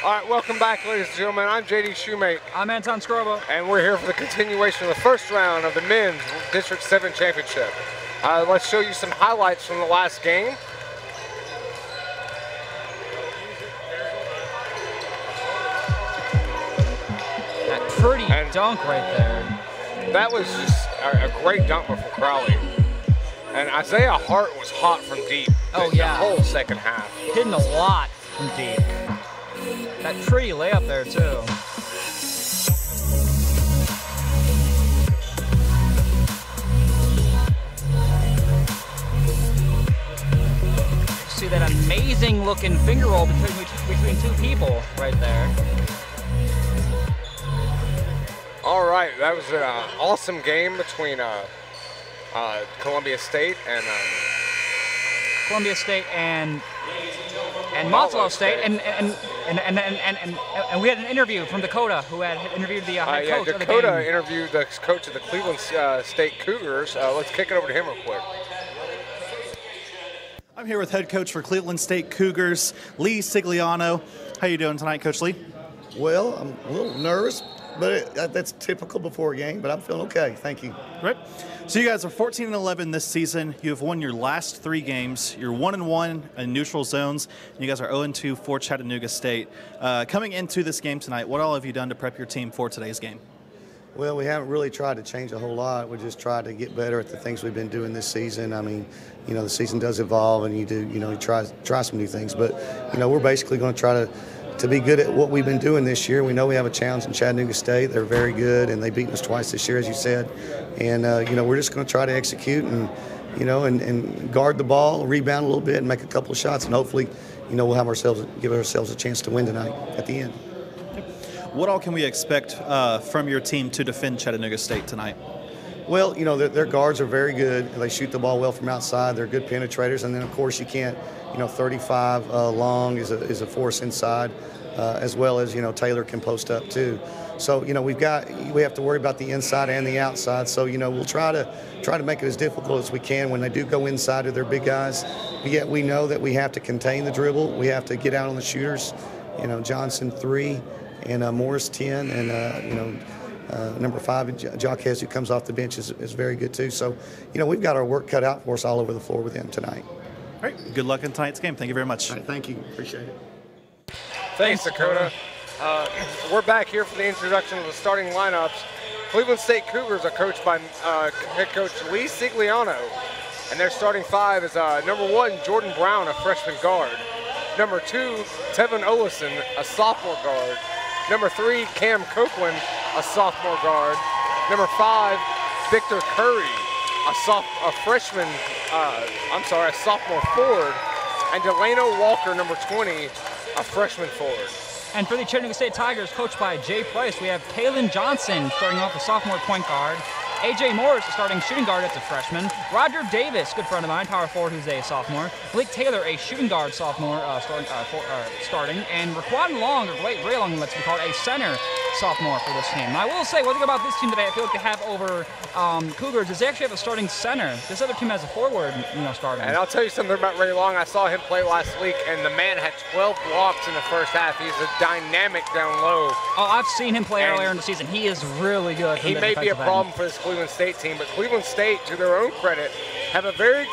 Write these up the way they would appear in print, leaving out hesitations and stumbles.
All right, welcome back, ladies and gentlemen. I'm JD Shoemate. I'm Anton Scrobo. And we're here for the continuation of the first round of the Men's District 7 Championship. Let's show you some highlights from the last game. That pretty dunk right there. That was just a great dunk before Crowley. And Isaiah Hart was hot from deep. Oh, yeah. The whole second half. Hitting a lot from deep. That pretty layup there, too. See that amazing looking finger roll between two people right there. All right, that was an awesome game between Columbia State and Montville State, and we had an interview from Dakota, who had interviewed the head coach of the game. Dakota interviewed the coach of the Cleveland State Cougars. Let's kick it over to him real quick. I'm here with head coach for Cleveland State Cougars, Lee Sigliano. How you doing tonight, Coach Lee? Well, I'm a little nervous, but that's typical before a game, but I'm feeling okay. Thank you. Great. So you guys are 14-11 this season. You have won your last 3 games. You're 1-1 in neutral zones. And you guys are 0-2 for Chattanooga State. Coming into this game tonight, what all have you done to prep your team for today's game? Well, we haven't really tried to change a whole lot. We just tried to get better at the things we've been doing this season. I mean, you know, the season does evolve, and you try some new things. But, you know, we're basically going to try to be good at what we've been doing this year. We know we have a challenge in Chattanooga State. They're very good, and they've beaten us twice this year, as you said. And, you know, we're just going to try to execute and, you know, and guard the ball, rebound a little bit, and make a couple of shots. And hopefully, you know, we'll give ourselves a chance to win tonight at the end. What all can we expect from your team to defend Chattanooga State tonight? Well, you know, their guards are very good. They shoot the ball well from outside. They're good penetrators. And then, of course, you can't, you know, 35 long is a force inside, as well as, you know, Taylor can post up too. So, you know, we have to worry about the inside and the outside. So, you know, we'll try to make it as difficult as we can when they do go inside to their big guys. But yet we know that we have to contain the dribble. We have to get out on the shooters. You know, Johnson 3 and Morris 10, and you know, number 5, Jaquez, who comes off the bench, is very good too. So, you know, we've got our work cut out for us all over the floor with them tonight. All right. Good luck in tonight's game. Thank you very much. All right, thank you. Appreciate it. Thanks, Dakota. We're back here for the introduction of the starting lineups. Cleveland State Cougars are coached by head coach Lee Sigliano, and their starting 5 is number 1, Jordan Brown, a freshman guard. Number 2, Tevin Olison, a sophomore guard. Number 3, Cam Copeland, a sophomore guard. Number 5, Victor Curry, a sophomore forward. And Delano Walker, number 20, a freshman forward. And for the Chattanooga State Tigers, coached by Jay Price, we have Kalen Johnson starting off the sophomore point guard. A.J. Morris, starting shooting guard, that's a freshman. Roger Davis, good friend of mine, power forward, who's a sophomore. Blake Taylor, a shooting guard sophomore, starting. And Raquan Long, or Ray Long, let's be called, a center sophomore for this team. And I will say, one thing about this team that I feel like they have over Cougars is they actually have a starting center. This other team has a forward, you know, starting. And I'll tell you something about Ray Long. I saw him play last week, and the man had 12 blocks in the first half. He's a dynamic down low. Oh, I've seen him play earlier in the season. He is really good. He may be a problem for this Cleveland State team, but Cleveland State, to their own credit, have a very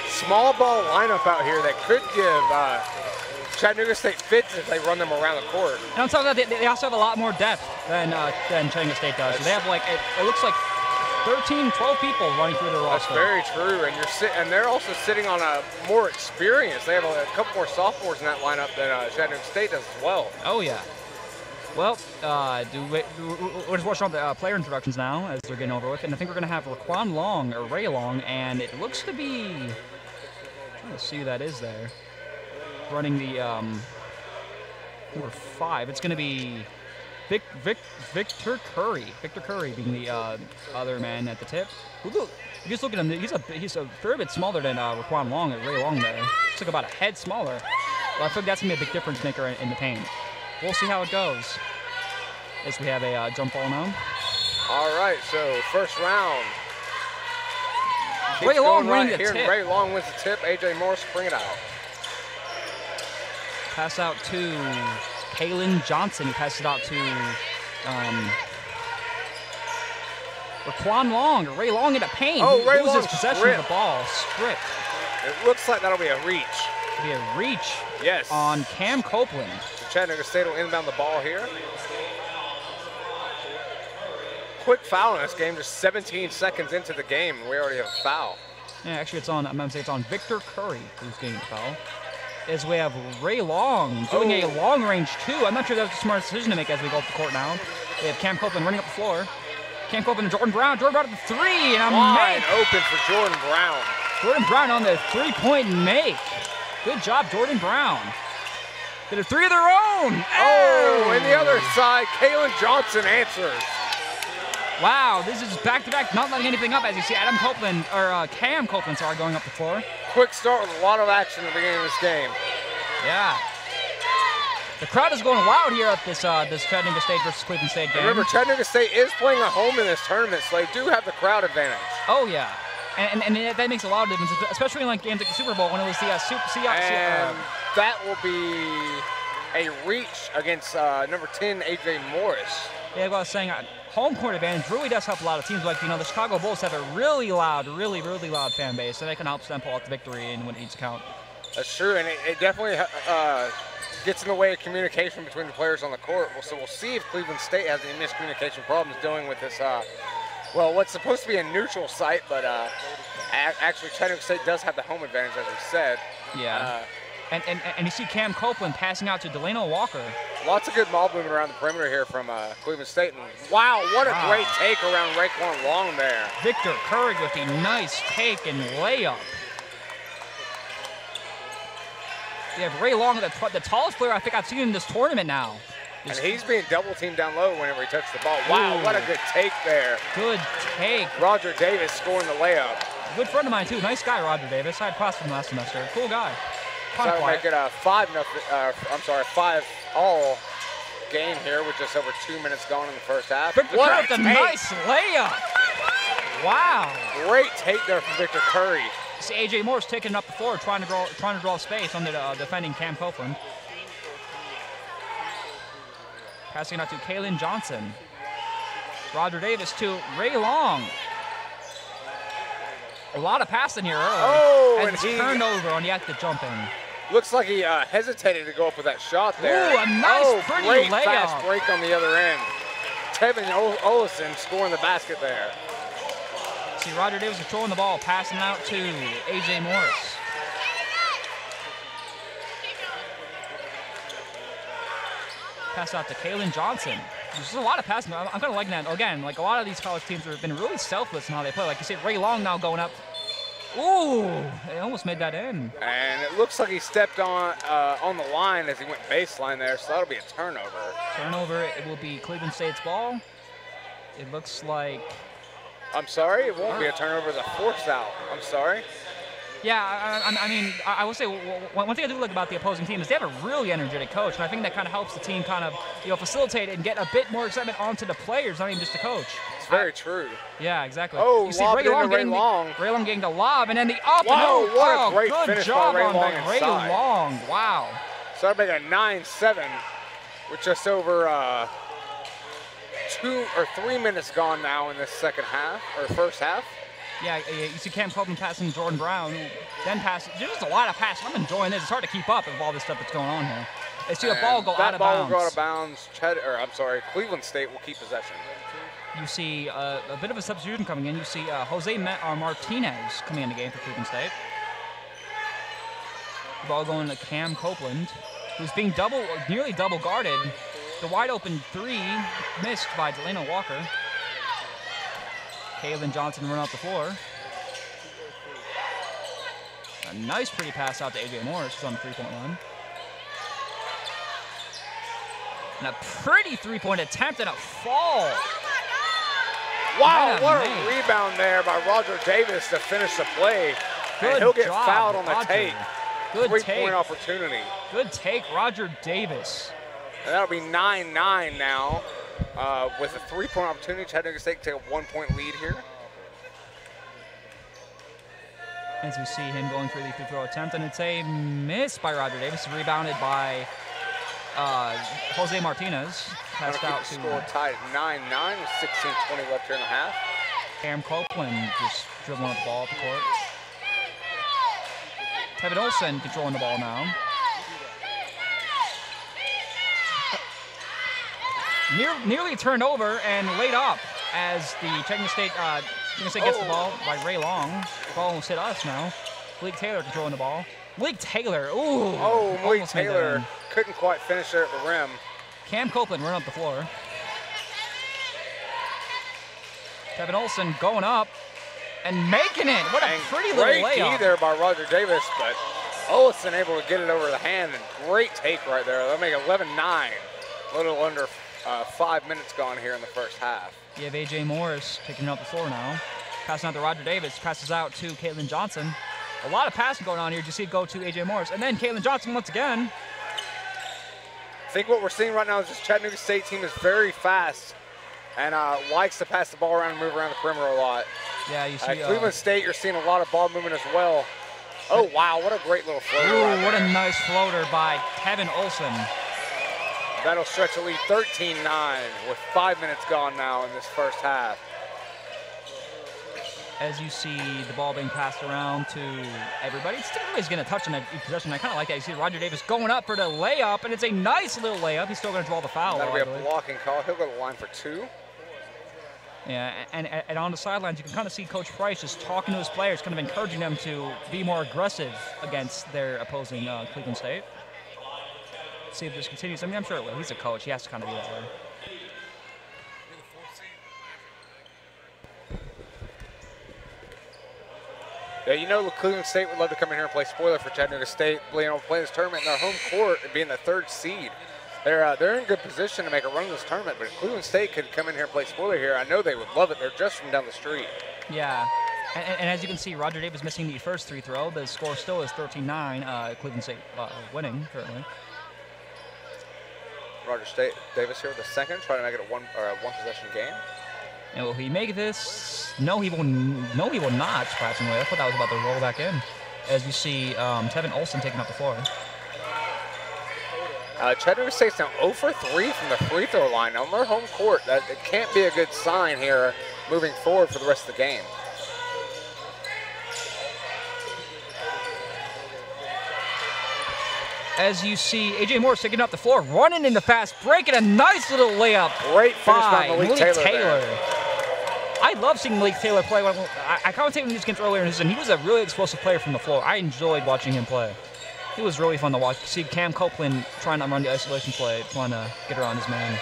small ball lineup out here that could give Chattanooga State fits if they run them around the court. And on top of that, they also have a lot more depth than Chattanooga State does. So they have like, it looks like 13, 12 people running through their roster. That's very true, and they're also sitting on a more experience. They have a couple more sophomores in that lineup than Chattanooga State does as well. Oh yeah. Well, we're just watching all the player introductions now as they're getting over with, and I think we're going to have Raquan Long, or Ray Long, and it looks to be, I'm trying to see who that is there, running the number 5. It's going to be Victor Curry. Victor Curry being the other man at the tip. You just look at him, he's a fair bit smaller than Raquan Long, or Ray Long there. It's like about a head smaller. But I think that's going to be a big difference maker in the paint. We'll see how it goes as we have a jump ball now. All right, so first round. Ray Long winning the tip. Ray Long wins the tip. A.J. Morris bring it out. Pass out to Kalen Johnson, who passes it out to Raquan Long. Ray Long into paint. Oh, Ray loses Long possession of the ball. Stripped. It looks like that'll be a reach. It'll be a reach. Yes. On Cam Copeland. So Chattanooga State will inbound the ball here. Quick foul in this game, just 17 seconds into the game, and we already have a foul. Yeah, actually, it's on. I'm gonna say it's on Victor Curry who's getting the foul. As we have Ray Long doing a long range 2. I'm not sure that was the smartest decision to make as we go up the court now. We have Cam Copeland running up the floor. Cam Copeland and Jordan Brown. Jordan Brown at the 3, and a wide make. Open for Jordan Brown. Jordan Brown on the 3-point make. Good job, Jordan Brown. Did a 3 of their own. Oh, and the other side, Kalen Johnson answers. Wow, this is back-to-back, not letting anything up as you see Cam Copeland, going up the floor. Quick start with a lot of action at the beginning of this game. Yeah. The crowd is going wild here at this Chattanooga State versus Cleveland State game. Remember, Chattanooga State is playing at home in this tournament, so they do have the crowd advantage. Oh, yeah. And that makes a lot of difference, especially in like games like the Super Bowl when it was the And that will be a reach against number 10, A.J. Morris. Yeah, what I was saying, home court advantage really does help a lot of teams. Like, the Chicago Bulls have a really loud fan base, and that can help them pull out the victory and when it needs to count. That's true, and it definitely gets in the way of communication between the players on the court. So we'll see if Cleveland State has any miscommunication problems dealing with this, what's supposed to be a neutral site, but actually Chattanooga State does have the home advantage, as we said. Yeah. And you see Cam Copeland passing out to Delano Walker. Lots of good ball movement around the perimeter here from Cleveland State. And wow, what a great take around Raekwon Long there. Victor Curry with a nice take and layup. You have Ray Long, the tallest player I think I've seen in this tournament now. And he's being double teamed down low whenever he touches the ball. Wow, what a good take there. Good take. Roger Davis scoring the layup. Good friend of mine too. Nice guy, Roger Davis. I had crossed him last semester. Cool guy. So make it a 5-all game here with just over 2 minutes gone in the first half. What a nice layup! Wow. Great take there from Victor Curry. See A.J. Morris taking it up the floor, trying to draw space on the defending Cam Copeland. Passing it out to Kalen Johnson. Roger Davis to Ray Long. A lot of passing here early. Oh, and he turned over on the act of jumping. Looks like he hesitated to go up with that shot there. Ooh, a nice, pretty great layup. Fast break on the other end. Tevin Olison scoring the basket there. See Roger Davis controlling the ball, passing out to A.J. Morris. Pass out to Kalen Johnson. There's a lot of passing. I'm kind of liking that. Again, like a lot of these college teams have been really selfless in how they play. Like you see Ray Long now going up. Ooh, they almost made that in. And it looks like he stepped on the line as he went baseline there, so that'll be a turnover. Turnover, it will be Cleveland State's ball. It looks like... I'm sorry, it won't be a turnover, it's a forced out. I'm sorry. Yeah, I mean, I will say one thing I do like about the opposing team is they have a really energetic coach, and I think that kind of helps the team kind of facilitate and get a bit more excitement onto the players, not even just the coach. It's very true. Yeah, exactly. Oh, you see Ray Long getting the lob, and then the up. Whoa, what a great finish job by Ray Long Ray Long. Wow. So that'll make a 9-7 with just over 2 or 3 minutes gone now in this second half, or first half. Yeah, you see Cam Copeland passing Jordan Brown, then passing. There's just a lot of passing. I'm enjoying this. It's hard to keep up with all this stuff that's going on here. They see a ball go out of bounds. That ball will go out of bounds. Cleveland State will keep possession. You see a bit of a substitution coming in. You see Jose Martinez coming in the game for Cleveland State. The ball going to Cam Copeland, who's being nearly double guarded. The wide open 3 missed by Delano Walker. Kalen Johnson run off the floor. A nice pretty pass out to A.J. Morris, who's on the 3-point line. And a pretty 3-point attempt and a fall. Wow, what a rebound there by Roger Davis to finish the play. And he'll get fouled on the take. Good take. 3-point opportunity. Good take, Roger Davis. And that'll be 9-9 now. With a 3-point opportunity, Chattanooga State can take a 1-point lead here. As we see him going for the free throw attempt, and it's a miss by Roger Davis, rebounded by Jose Martinez passed out to score tied at 9-9 with 16:20 left here in the half. Cam Copeland just dribbling up the ball at the court. Tevin Olson controlling the ball now. Nearly turned over and laid up as the Chattanooga State gets the ball by Ray Long. The ball almost hit us now. Malik Taylor controlling the ball. Malik Taylor, ooh. Oh, Malik Taylor couldn't quite finish there at the rim. Cam Copeland running up the floor. Tevin Olson going up and making it. What a pretty little layup. Great D there by Roger Davis, but Olson able to get it over the hand, and great take right there. They'll make 11-9. A little under 5 minutes gone here in the first half. You have A.J. Morris picking up the floor now. Passing out to Roger Davis, passes out to Caitlin Johnson. A lot of passing going on here. You see it go to A.J. Morris. And then Caitlin Johnson once again. I think what we're seeing right now is this Chattanooga State team is very fast and likes to pass the ball around and move around the perimeter a lot. Yeah, you see. Cleveland State, you're seeing a lot of ball movement as well. Oh, wow, what a great little floater. Ooh, what a nice floater by Tevin Olson. That'll stretch the lead 13-9 with 5 minutes gone now in this first half. As you see the ball being passed around to everybody, it's always going to touch on that possession. I kind of like that. You see Roger Davis going up for the layup, and it's a nice little layup. He's still going to draw the foul. That'll be a blocking call. He'll go to the line for 2. Yeah, and on the sidelines, you can kind of see Coach Price just talking to his players, kind of encouraging them to be more aggressive against their opposing Cleveland State. See if this continues. I mean, I'm sure it will. He's a coach. He has to kind of be that way. Yeah, you know, Cleveland State would love to come in here and play spoiler for Chattanooga State. You know, play this tournament in their home court and being the 3rd seed. They're in good position to make a run in this tournament, but if Cleveland State could come in here and play spoiler here, I know they would love it. They're just from down the street. Yeah, and as you can see, Roger Davis missing the first free throw. The score still is 13-9. Cleveland State winning currently. Roger Davis here with the second, trying to make it a one possession game. And will he make this? No, he will not, surprisingly. I thought that was about to roll back in. As you see Tevin Olson taking up the floor. Chattanooga State's now 0 for 3 from the free throw line on their home court. It can't be a good sign here moving forward for the rest of the game. As you see A.J. Morris taking up the floor, running in the fast break, and a nice little layup. Great finish by Malik Taylor. I love seeing Malik Taylor play. I commentated when he was against earlier in the season. He was a really explosive player from the floor. I enjoyed watching him play. It was really fun to watch. You see Cam Copeland trying to run the isolation play, trying to get around his man.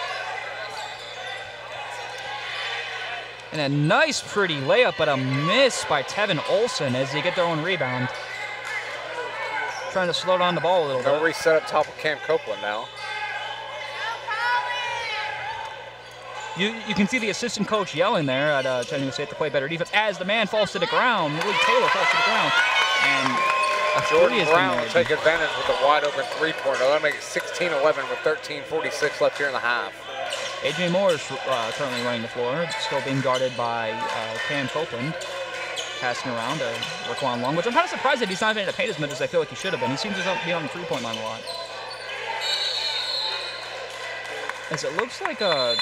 And a nice, pretty layup, but a miss by Tevin Olson as they get their own rebound. Trying to slow down the ball a little bit. They'll reset up top of Cam Copeland now. You can see the assistant coach yelling there at Chattanooga State to play better defense as the man falls to the ground. Malik Taylor falls to the ground. And Jordan Brown will take advantage with a wide open three-pointer. That'll make it 16-11 with 13:46 left here in the half. A.J. Moore's currently running the floor, still being guarded by Cam Copeland. Passing around to Raquan Long, which I'm kind of surprised that he's not even in the paint as much as I feel like he should have been. He seems to be on the three-point line a lot. As it looks like I'm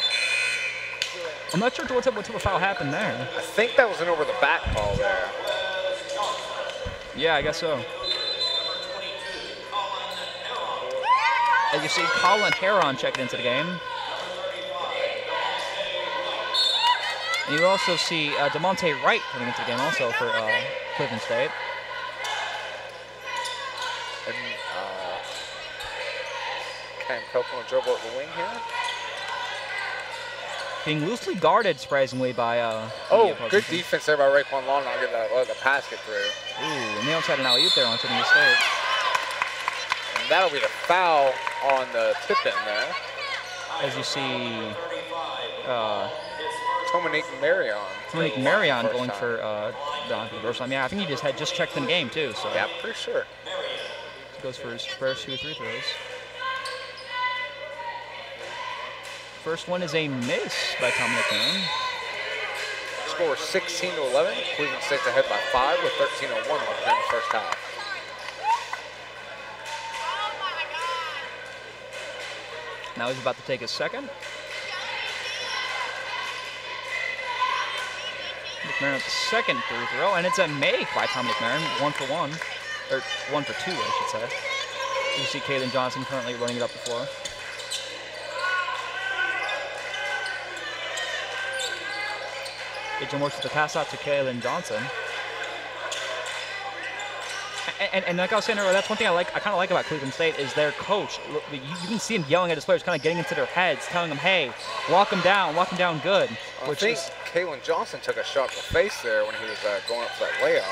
not sure what type of foul happened there. I think that was an over-the-back call there. Yeah, I guess so. As you see, Colin Heron checking into the game. And you also see DeMonte Wright coming into the game also for Cleveland State. And Cam Copeland will dribble at the wing here. Being loosely guarded, surprisingly, by good defense there by Raquan Long. I'll get the pass get through. Ooh, and they almost had an alley-oop there on Chattanooga State. And that'll be the foul on the tip-in there. As you see, Dominique Marion. Dominique Marion going for the first time. Yeah, I think he had just checked in the game too. So yeah, pretty sure. He goes for his first 2 free throws. First one is a miss by Dominique Marion. Score 16-11. Cleveland State's ahead by 5 with 13:01 left in the first half. Now he's about to take his second. McMahon with the second free throw, and it's a make by Tom McMahon, 1 for 1, or 1 for 2, I should say. You see Kaylin Johnson currently running it up the floor. AJ Morris with the pass out to Kaylin Johnson. And like I was saying earlier, that's one thing I kind of like about Cleveland State is their coach. You can see him yelling at his players, kind of getting into their heads, telling them, hey, lock him down good. I think Kaylin Johnson took a shot to the face there when he was going up for that layup.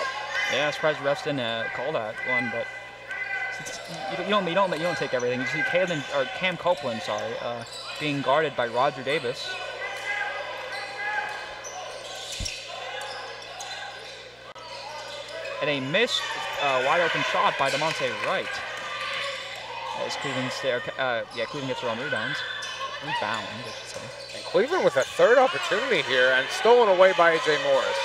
Yeah, I'm surprised the refs didn't call that one, but you don't take everything. You see Cam Copeland, being guarded by Roger Davis. And a missed wide open shot by DeMonte Wright. As Cleveland gets their own rebounds. Rebound, I should say. And Cleveland with a third opportunity here and stolen away by AJ Morris.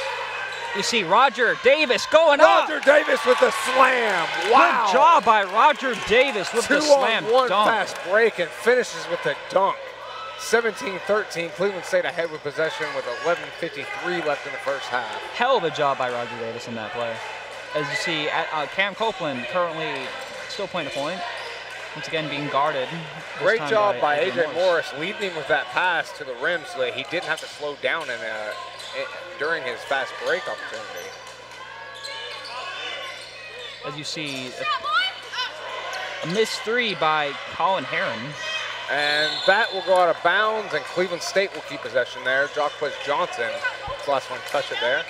You see Roger Davis going up. Roger Davis with the slam. Wow. Good job by Roger Davis with the slam 2-on-1 dunk. fast break and finishes with the dunk. 17-13, Cleveland State ahead with possession with 11:53 left in the first half. Hell of a job by Roger Davis in that play. As you see, Cam Copeland currently still playing the point. Once again being guarded. Great job by AJ Morris leading him with that pass to the rim so that he didn't have to slow down during his fast break opportunity. As you see, a missed three by Colin Heron. And that will go out of bounds, and Cleveland State will keep possession there. Jacquez Johnson, his last one, touch it there.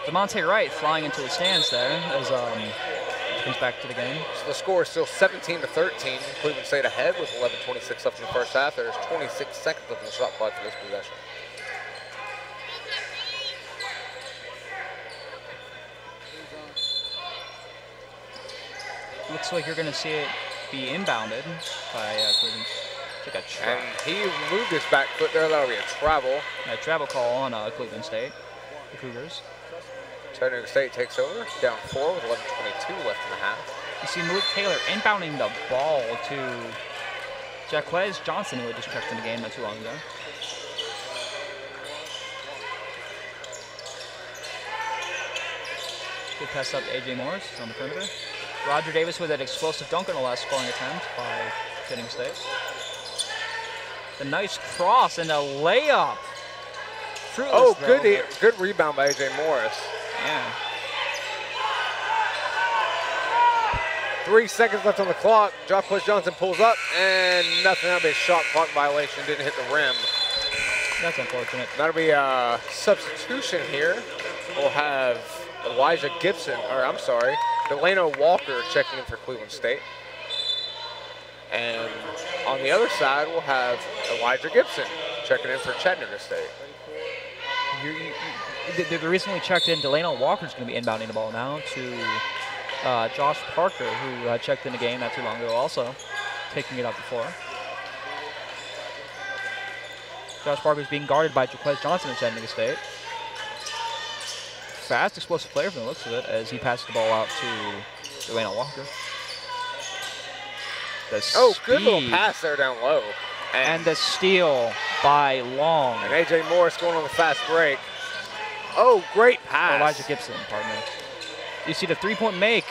DeMonte Wright flying into the stands there as comes back to the game. So the score is still 17-13. Cleveland State ahead with 11:26 left in the first half. There's 26 seconds left in the shot clock for this possession. Looks like you're going to see it be inbounded by Cleveland. And he moved his back foot there. That'll be a travel. A travel call on Cleveland State, the Cougars. Chattanooga State takes over, down 4 with 11:22 left in the half. You see Malik Taylor inbounding the ball to Jacquez Johnson, who had just checked in the game not too long ago. Good pass up to AJ Morris on the perimeter. Roger Davis with that explosive dunk on the last scoring attempt by Chattanooga State. The nice cross and a layup. Fruitless, good rebound by AJ Morris. Yeah. 3 seconds left on the clock. Jacquez Johnson pulls up, and nothing. That'll be a shot clock violation. Didn't hit the rim. That's unfortunate. That'll be a substitution here. We'll have Delano Walker checking in for Cleveland State. And on the other side, we'll have Elijah Gibson checking in for Chattanooga State. The recently checked in Delano Walker's going to be inbounding the ball now to Josh Parker, who checked in the game not too long ago, also taking it up the floor. Josh Parker's being guarded by Jacquez Johnson at Chattanooga State. Fast, explosive player from the looks of it as he passes the ball out to Delano Walker. Good little pass there down low. And the steal by Long. And AJ Morris going on the fast break. Oh, great pass. Elijah Gibson, pardon me. You see the three-point make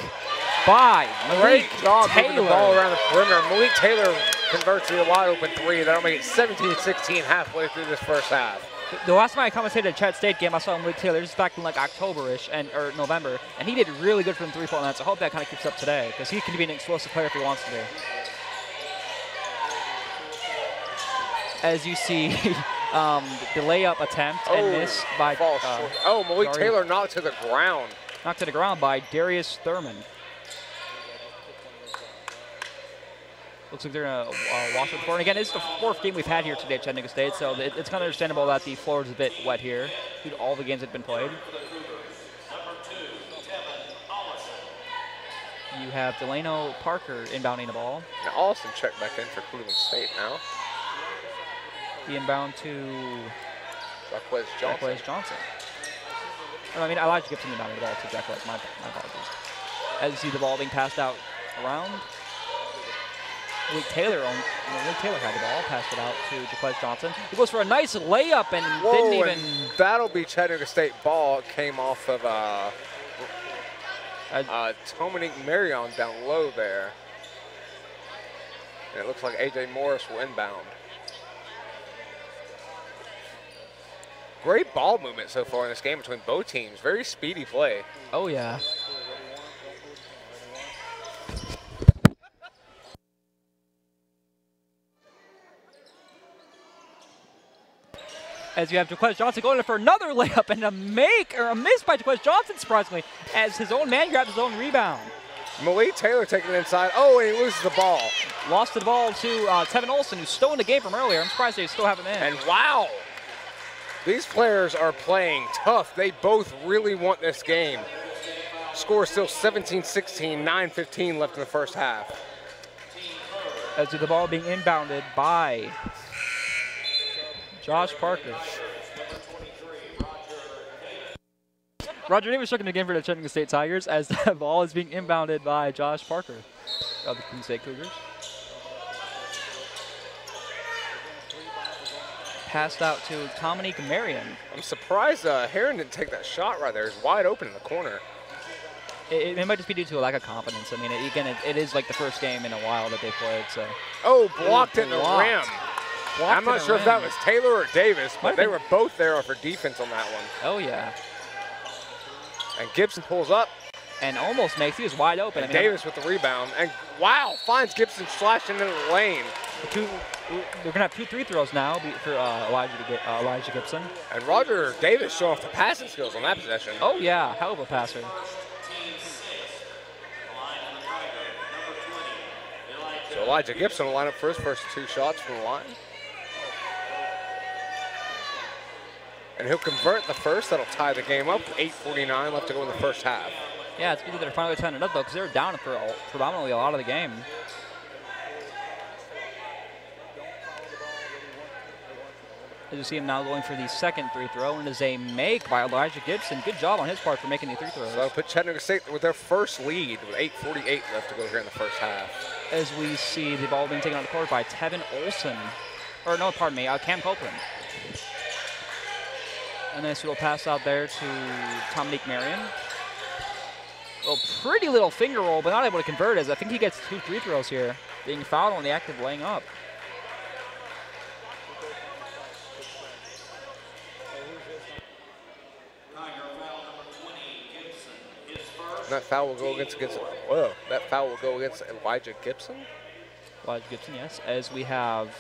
by Malik Great job Taylor. moving the ball around the perimeter. Malik Taylor converts to a wide open three. That'll make it 17-16 halfway through this first half. The last time I commentated at Chat State game, I saw Malik Taylor just back in like October-ish or November, and he did really good from the three-point line. So I hope that kind of keeps up today because he can be an explosive player if he wants to be. As you see, the layup attempt and miss by Malik Taylor knocked to the ground. Knocked to the ground by Darius Thurman. Looks like they're going to wash the floor. And again, it's the fourth game we've had here today at Chattanooga State, so it's kind of understandable that the floor is a bit wet here due to all the games that have been played. You have Delano Parker inbounding the ball. And Austin checked back in for Cleveland State now. The inbound to Jacquez Johnson. I mean, Elijah Gibson inbounding the ball to Jacquez. My apologies. As you see the ball being passed out around. Malik Taylor had the ball, passed it out to Jaquez Johnson. He goes for a nice layup and didn't even. And that'll be Chattanooga State ball. It came off of Dominique Marion down low there. And it looks like A.J. Morris will inbound. Great ball movement so far in this game between both teams. Very speedy play. Oh, yeah. As you have Jaquez Johnson going in for another layup and a miss by Jaquez Johnson, surprisingly, as his own man grabs his own rebound. Malik Taylor taking it inside. Oh, and he loses the ball. Lost the ball to Tevin Olson, who's still in the game from earlier. I'm surprised they still have him in. And wow, these players are playing tough. They both really want this game. Score still 17-16, 9:15 left in the first half. As the ball being inbounded by Josh Parker. Roger Davis checking the game for the Chattanooga State Tigers as the ball is being inbounded by Josh Parker of the Cleveland State Cougars. Passed out to Dominique Marion. I'm surprised Heron didn't take that shot right there. It's wide open in the corner. It might just be due to a lack of confidence. I mean, it is like the first game in a while that they played, so. Oh, blocked it in the blocked. rim. I'm not sure if that was Taylor or Davis, but they were both there for defense on that one. Oh, yeah. And Gibson pulls up. And almost makes, he was wide open. And Davis with the rebound. And wow, finds Gibson slashing into the lane. They're going to have 2 free throws now for Elijah Gibson. And Roger Davis showing off the passing skills on that possession. Oh, yeah, hell of a passer. So Elijah Gibson will line up for his first 2 shots from the line. And he'll convert the first. That'll tie the game up. 8:49 left to go in the first half. Yeah, it's good that they're finally tying it up, though, because they were down for predominantly a lot of the game. As you see him now going for the second free throw, and it is a make by Elijah Gibson. Good job on his part for making the free throws. So put Chattanooga State with their first lead with 8:48 left to go here in the first half. As we see the ball being taken on the court by Tevin Olson. Or no, pardon me, Cam Copeland. And then we'll pass out there to Dominique Marion. A pretty little finger roll, but not able to convert, as I think he gets 2 free throws here, being fouled on the act of laying up. That foul will go against that foul will go against Elijah Gibson. Elijah Gibson, yes. As we have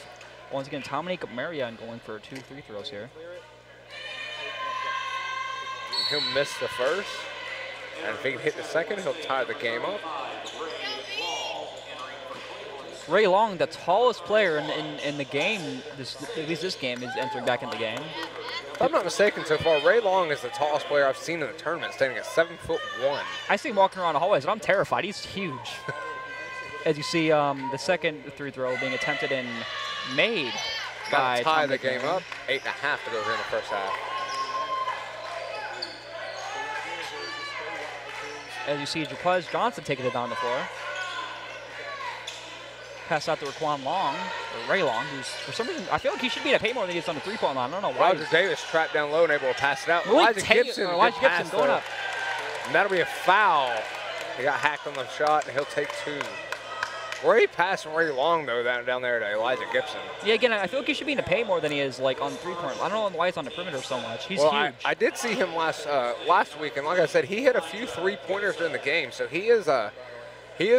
once again Dominique Marion going for 2 free throws here. He'll miss the first, and if he can hit the second, he'll tie the game up. Ray Long, the tallest player in the game, at least this game, is entering back in the game. If I'm not mistaken, so far, Ray Long is the tallest player I've seen in the tournament, standing at 7'1". I see him walking around the hallways, and I'm terrified. He's huge. As you see, the second free throw being attempted and made by tie the game up. 8.5 to go here in the first half. As you see, Jaquez Johnson taking it down the floor. Pass out to Raquan Long, or Ray Long, who's, for some reason, I feel like he should be at a pay more than he is on the 3-point line. I don't know why. Roger Davis trapped down low and able to pass it out. Elijah Gibson going up. And that'll be a foul. He got hacked on the shot, and he'll take 2. Great pass from Ray Long, though, down there to Elijah Gibson. Yeah, again, I feel like he should be in a pay more than he is, like, on 3-point. I don't know why he's on the perimeter so much. He's huge. I did see him last week, and like I said, he hit a few 3-pointers during the game, so he is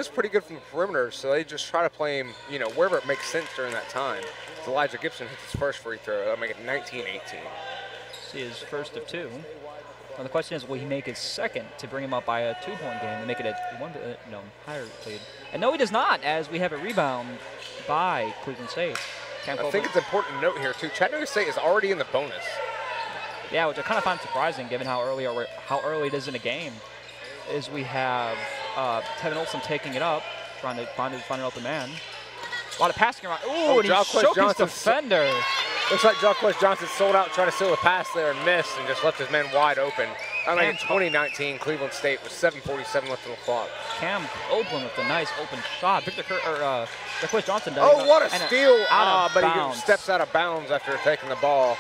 pretty good from the perimeter, so they just try to play him, wherever it makes sense during that time. So Elijah Gibson hits his first free throw. That'll make it 19-18. See his first of 2. Now the question is, will he make his second to bring him up by a 2-point game and make it a higher lead? And no, he does not, as we have a rebound by Cleveland State. I think it's important to note here, too, Chattanooga State is already in the bonus. Yeah, which I kind of find surprising given how early it is in the game. Is we have Tevin Olson taking it up, trying to find an open man. A lot of passing around. Ooh, and he choked his defender. Looks like Jaquez Johnson sold out, trying to steal a pass there and missed, and just left his man wide open. I think in 2019, Cleveland State was 7:47 left on the clock. Cam Copeland with a nice open shot. Jaquez Johnson does. Oh, what a steal! But bounds. he steps out of bounds after taking the ball.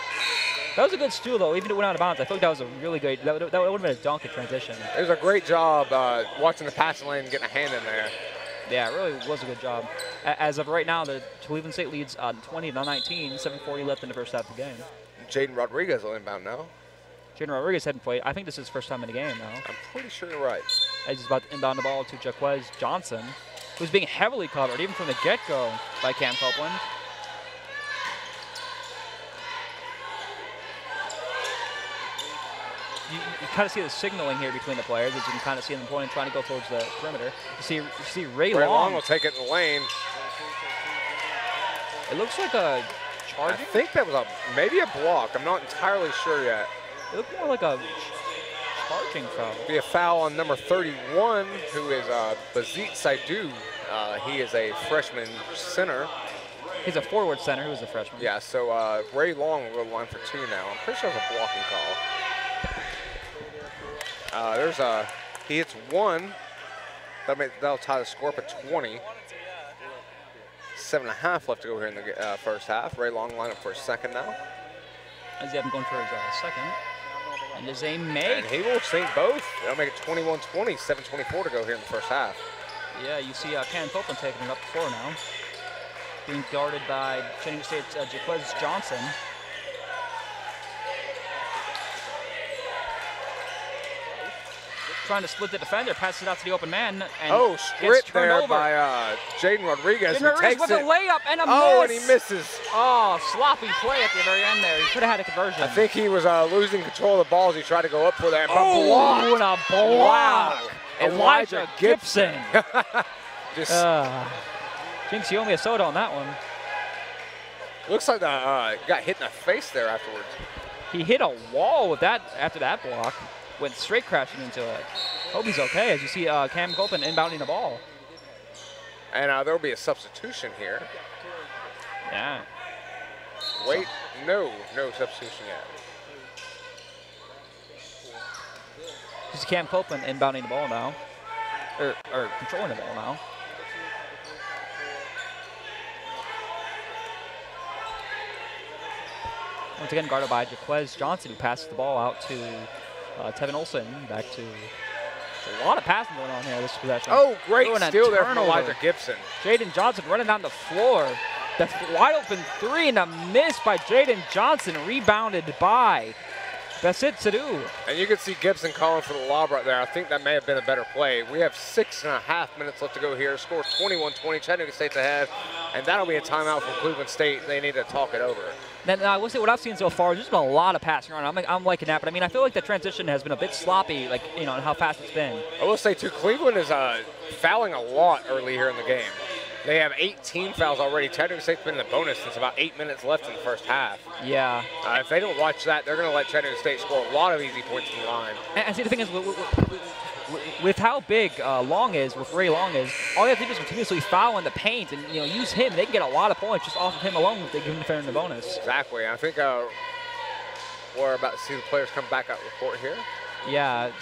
That was a good steal, though. Even if it went out of bounds, I feel like that was a really good. That would have been a dunk in transition. It was a great job watching the passing lane and getting a hand in there. Yeah, it really was a good job. As of right now, the Cleveland State leads 20-19, 7:40 left in the first half of the game. Jaden Rodriguez will inbound now. Jaden Rodriguez hadn't played. I think this is his first time in the game now. I'm pretty sure you're right. As he's about to inbound the ball to Jaquez Johnson, who's being heavily covered, even from the get-go, by Cam Copeland. You kind of see the signaling here between the players, as you can kind of see them pointing, trying to go towards the perimeter. You see Ray Long will take it in the lane. It looks like a charging. I think that was maybe a block. I'm not entirely sure yet. It looked more like a charging foul. Be a foul on number 31, who is Bazit Saidu. He is a freshman center. He's a forward center who's a freshman. Yeah, so Ray Long will go to the line for 2 now. I'm pretty sure it's a blocking call. He hits 1. That'll tie the score up at 20. 7.5 left to go here in the first half. Ray Long line up for a second now. As he hasn't gone for his second. And there's a make. And he will sink both. They'll make it 21-20, 7:24 to go here in the first half. Yeah, you see Cam Copeland taking it up the floor now. Being guarded by Chattanooga State's Jaquez Johnson. Trying to split the defender, passes it out to the open man, and stripped there by Jaden Rodriguez. Jaden Rodriguez with a layup and a miss. Oh, and he misses. Oh, sloppy play at the very end there. He could have had a conversion. I think he was losing control of the ball as he tried to go up for that. Oh, and a block. Elijah Gibson. Just Jinx, you owe me a soda on that one. looks like the got hit in the face there afterwards. He hit a wall with that after that block. Went straight crashing into it. Hope he's okay, as you see Cam Copeland inbounding the ball. And there will be a substitution here. Yeah. Wait, no substitution yet. This is Cam Copeland inbounding the ball now, or controlling the ball now. Once again guarded by Jaquez Johnson, who passes the ball out to Tevin Olson. Back to a lot of passing going on here this possession. Oh, great steal there from turnover. Elijah Gibson. Jaden Johnson running down the floor. The wide open 3 and a miss by Jaden Johnson, rebounded by Basit Sadhu. And you can see Gibson calling for the lob right there. I think that may have been a better play. We have 6.5 minutes left to go here. Score 21-20. Chattanooga State's ahead, and that'll be a timeout from Cleveland State. They need to talk it over. Then I will say what I've seen so far, there's been a lot of passing around. I'm liking that, but I mean, I feel like the transition has been a bit sloppy, like, you know, and how fast it's been. I will say, too, Cleveland is fouling a lot early here in the game. They have 18 fouls already. Chattanooga State's been in the bonus since about 8 minutes left in the first half. Yeah. If they don't watch that, they're going to let Chattanooga State score a lot of easy points in the line. And see, the thing is, with how big Long is, with Ray Long is, all you have to do is continuously foul in the paint and, you know, use him. They can get a lot of points just off of him alone if they give him the fair in the bonus. Exactly. I think we're about to see the players come back out of the court here. Yeah.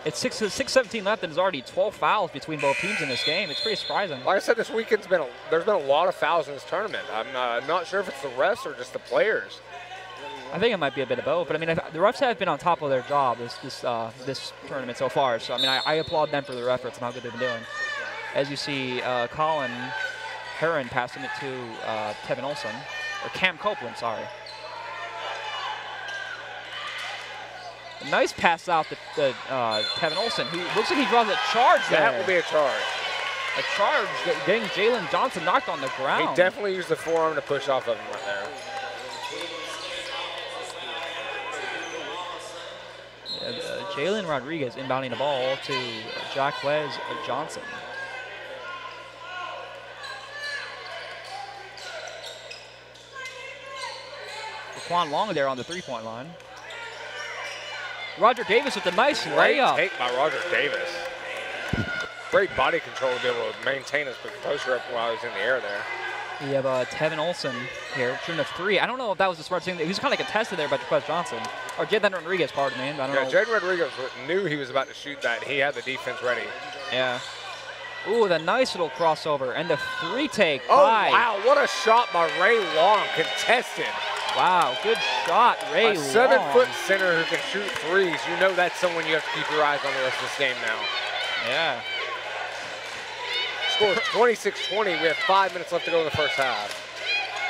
It's 6:17 left, and there's already 12 fouls between both teams in this game. It's pretty surprising. Like I said, this weekend's there's been a lot of fouls in this tournament. I'm not sure if it's the refs or just the players. I think it might be a bit of both, but I mean, the refs have been on top of their job this tournament so far. So I mean, I applaud them for their efforts and how good they've been doing. As you see, Colin Heron passing it to Tevin Olson, or Cam Copeland, sorry. A nice pass out to Tevin Olson, who looks like he draws a charge there. That will be a charge. A charge getting Jalen Johnson knocked on the ground. He definitely used the forearm to push off of him right there. Jalen Rodriguez inbounding the ball to Jaquez Johnson. Raquan Long there on the three-point line. Roger Davis with a nice layup. Great take by Roger Davis. Great body control to be able to maintain his composure up while he's in the air there. We have Tevin Olson here, shooting a 3. I don't know if that was the smart thing. He was kind of contested there by Jaquez Johnson. Or Jaden Rodriguez, pardon me. I don't know. Jaden Rodriguez knew he was about to shoot that. He had the defense ready. Yeah. Ooh, the nice little crossover. And the 3 take Oh, by. wow. What a shot by Ray Long, contested. Wow, good shot, Ray A Long. 7-foot center who can shoot threes. You know that's someone you have to keep your eyes on the rest of this game now. Yeah. Score 26-20. We have 5 minutes left to go in the first half.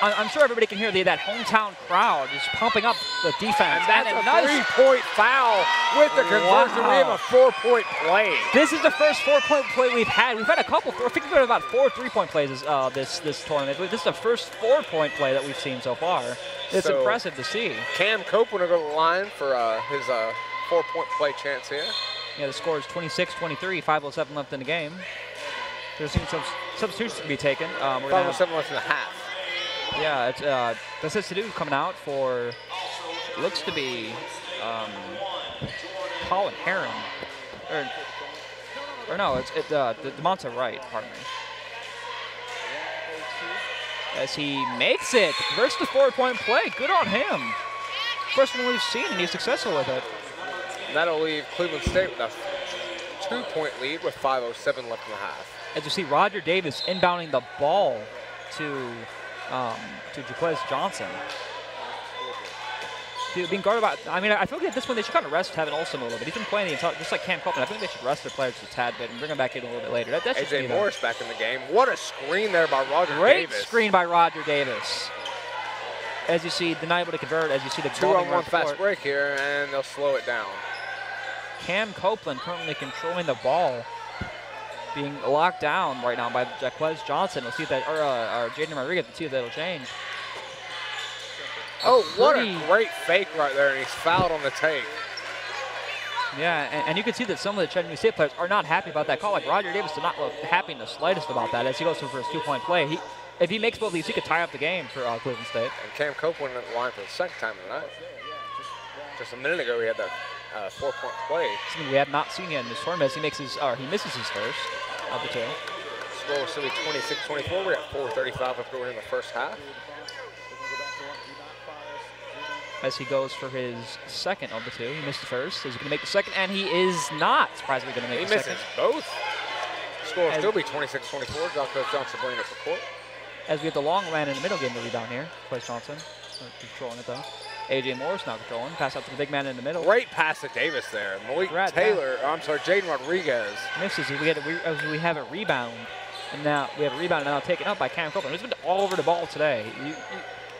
I'm sure everybody can hear that hometown crowd just pumping up the defense. And that's a nice 3-point foul with the conversion. Wow. We have a 4-point play. This is the first 4-point play we've had. We've had a couple. I think we've had about 4 3-point plays this tournament. This is the first 4-point play that we've seen so far. It's impressive to see. Cam Copeland will go to the line for his 4-point play chance here. Yeah, the score is 26-23, 5:07 left in the game. There's some substitutions to be taken. 5:07 left in the half. Yeah, it's the substitute coming out for, looks to be Colin Heron. Or no, it's DeMonte Wright, pardon me. As he makes it, versus the 4-point play, good on him. First one we've seen, and he's successful with it. That'll leave Cleveland State with a 2-point lead with 5:07 left in the half. As you see, Roger Davis inbounding the ball to Jaquez Johnson. Being guarded by, I mean, I feel like at this point they should kind of rest Tevin Olson a little bit. He's been playing the entire, just like Cam Copeland. I think they should rest their players just a tad bit and bring them back in a little bit later. That's just AJ Morris back in the game. What a screen there by Roger Davis. Great Screen by Roger Davis. As you see, not able to convert. As you see the 2-on-1 fast break here, and they'll slow it down. Cam Copeland currently controlling the ball, being locked down right now by Jaquez Johnson. We'll see if that, or Jaden Rodriguez. We'll see if that'll change. Oh, what a great fake right there, and he's fouled on the take. Yeah, and you can see that some of the Chattanooga State players are not happy about that call. Like Roger Davis did not look happy in the slightest about that as he goes for his 2-point play. If he makes both these, he could tie up the game for Cleveland State. And Cam Copeland in the line for the second time tonight. Just a minute ago, he had that 4-point play. Something we have not seen yet in this tournament as he makes his, or he misses his first of the 2. Score will still be 26-24. We got 4:35 left to go in the first half. As he goes for his second of the 2. He missed the first. Is he going to make the second? And he is not surprisingly going to make the second. He misses both. Score will still be 26-24. Jaquez Johnson bringing it for court. As we have the long man in the middle getting the rebound here. Jaquez Johnson controlling it though. AJ Morris now controlling. Pass out to the big man in the middle. Great pass to Davis there. Malik Taylor, Jaden Rodriguez. Misses. We have a rebound. And now we have a rebound now taken up by Cam Copeland. He's been all over the ball today.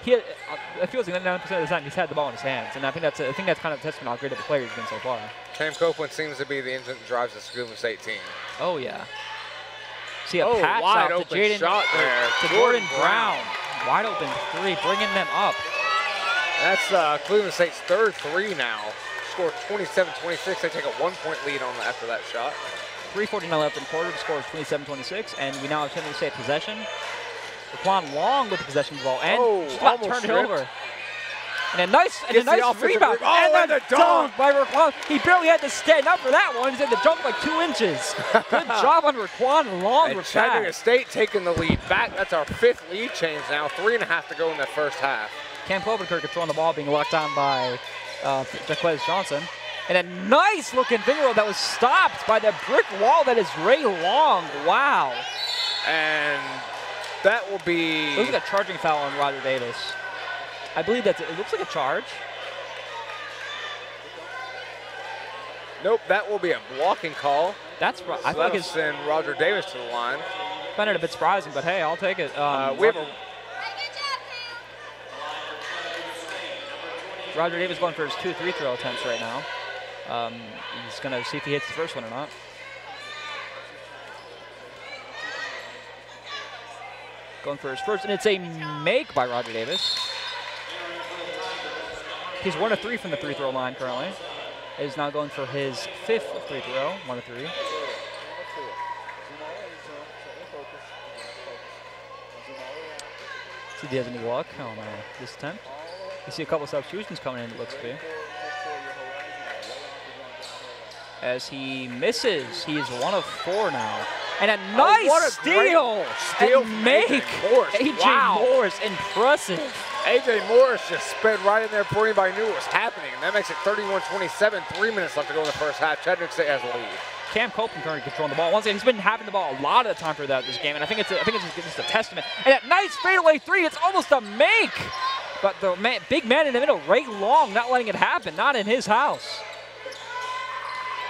It feels like 99% of the time he's had the ball in his hands, and I think that's kind of a testament how great of a player he's been so far. Cam Copeland seems to be the engine that drives this Cleveland State team. Oh yeah. See a patch wide out open to Jaden shot there. to Gordon Brown. Wide open 3, bringing them up. That's Cleveland State's third 3 now. Score 27-26. They take a 1-point lead on after that shot. 3:49 left in the quarter. The score is 27-26, and we now have Chattanooga State possession. Raquan Long with the possession of the ball, and just about turned it over. And a nice rebound. And the dunk by Raquan. He barely had to stand up for that one. He had to jump like 2 inches. Good job on Raquan Long. And Chattanooga State taking the lead back. That's our 5th lead change now. 3.5 to go in the first half. Cam Copeland controlling the ball, being locked down by Jaquez Johnson. And a nice looking finger roll that was stopped by the brick wall that is Ray Long. Wow. And that will be... It looks like a charging foul on Roger Davis. I believe it looks like a charge. Nope, that will be a blocking call. I feel like it's send Roger Davis to the line. Found it a bit surprising, but hey, I'll take it. Roger Davis going for his 2 3-throw attempts right now. He's going to see if he hits the first one or not. Going for his first, and it's a make by Roger Davis. He's 1 of 3 from the 3-throw line currently. He's now going for his 5th 3-throw, 1 of 3. See if he has any luck on this attempt. You see a couple substitutions coming in, it looks to be. As he misses, he is 1 of 4 now. And a nice what a steal. Steal and from make. A.J. Morris. A.J. Wow. Morris, impressive. A.J. Morris just sped right in there before anybody knew what was happening. And that makes it 31-27, 3 minutes left to go in the first half. Chattanooga State has the lead. Cam Copeland currently controlling the ball. Once again, he's been having the ball a lot of the time for this game, and I think it's just a testament. And that nice fadeaway three, it's almost a make. But the big man in the middle, Ray Long, not letting it happen, not in his house.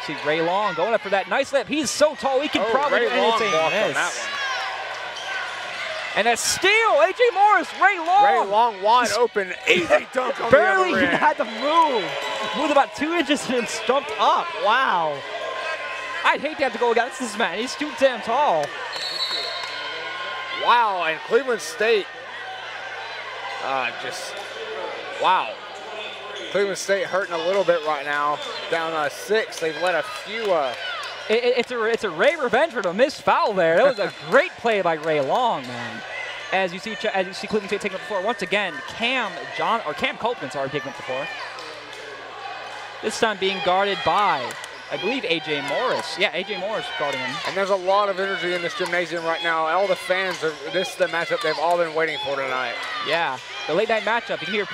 See Ray Long going up for that nice layup. He's so tall, he can probably Ray do Long anything. walked on that one. And a steal, A.J. Morris, Ray Long. Ray Long wide open, easy dunk on Barely the other even end. had to move. Moved about 2 inches and stumped up. Wow. I'd hate to have to go against this man. He's too damn tall. Wow, and Cleveland State wow. Cleveland State hurting a little bit right now. Down 6. They've let a few. It's a Ray revenge for the missed foul there. That was a great play by Ray Long, man. As you see Cleveland State taking up the floor once again. Cam Copeland's already taking up the floor. This time being guarded by, I believe, A.J. Morris. Yeah, A.J. Morris guarding him. And there's a lot of energy in this gymnasium right now. All the fans this is the matchup they've all been waiting for tonight. Yeah, the late night matchup. You can hear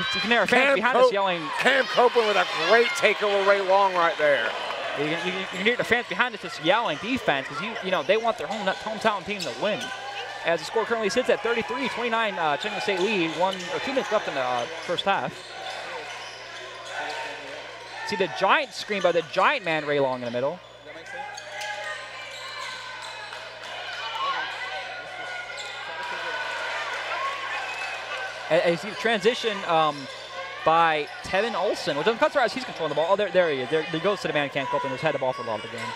fans behind us yelling. Cam Copeland with a great take over Ray Long right there. You can hear the fans behind us just yelling defense because you know they want their hometown team to win. As the score currently sits at 33-29, Chattanooga State lead. 1 or 2 minutes left in the first half. See the giant screen by the giant man Ray Long in the middle. And you see the transition by Tevin Olson. Well, doesn't cut surprise, he's controlling the ball. Oh, there he is. There he goes to the man Cam Copeland, who's had the ball for a lot of the game.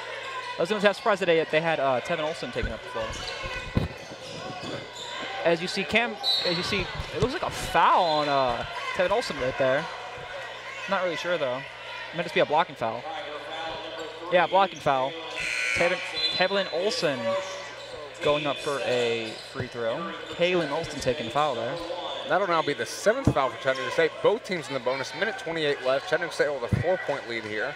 I was surprised that they had Tevin Olson taking up the floor. As you see, it looks like a foul on Tevin Olson right there. Not really sure though. It might just be a blocking foul. Yeah, blocking foul. Tevin Olson going up for a free throw. Kalen Olson taking the foul there. That'll now be the 7th foul for Chattanooga State. Both teams in the bonus. Minute 28 left. Chattanooga State with a 4-point lead here.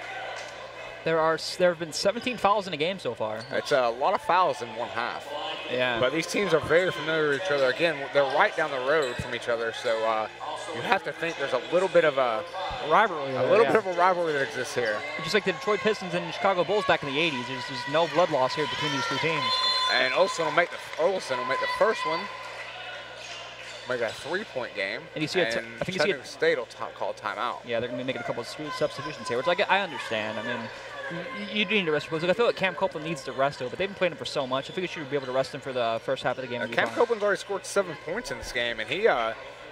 There have been 17 fouls in the game so far. It's a lot of fouls in one half. Yeah. But these teams are very familiar with each other. Again, they're right down the road from each other, so you have to think there's a little bit of a rivalry. Bit of a rivalry that exists here. Just like the Detroit Pistons and the Chicago Bulls back in the 80s. There's no blood loss here between these two teams. And Olson will make the first one. Make a 3-point game. And you see, I think Chattanooga State will call timeout. Yeah, they're going to be making a couple of substitutions here, which I understand. I mean, you do need to rest. I feel like Cam Copeland needs to rest though, but they've been playing him for so much. I think you should be able to rest him for the first half of the game. Cam Copeland's already scored 7 points in this game, and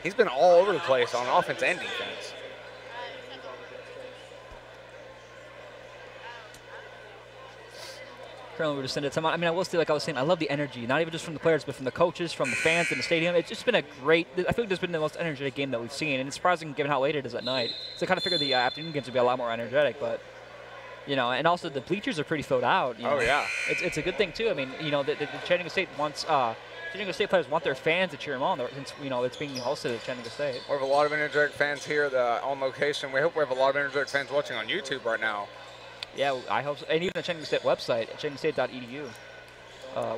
he's been all over the place on offense and defense. Currently, we're just sending it to. I mean, I will say, like I was saying, I love the energy, not even just from the players, but from the coaches, from the fans in the stadium. It's just been a great. I feel like it's been the most energetic game that we've seen, and it's surprising given how late it is at night. So I kind of figured the afternoon games would be a lot more energetic, but. And also the bleachers are pretty filled out. Oh, yeah. It's a good thing, too. I mean, the Chattanooga State wants, Chattanooga State players want their fans to cheer them on, since, it's being hosted at Chattanooga State. We have a lot of energetic fans here on location. We hope we have a lot of energetic fans watching on YouTube right now. Yeah, I hope so. And even the Chattanooga State website, chattanoogastate.edu.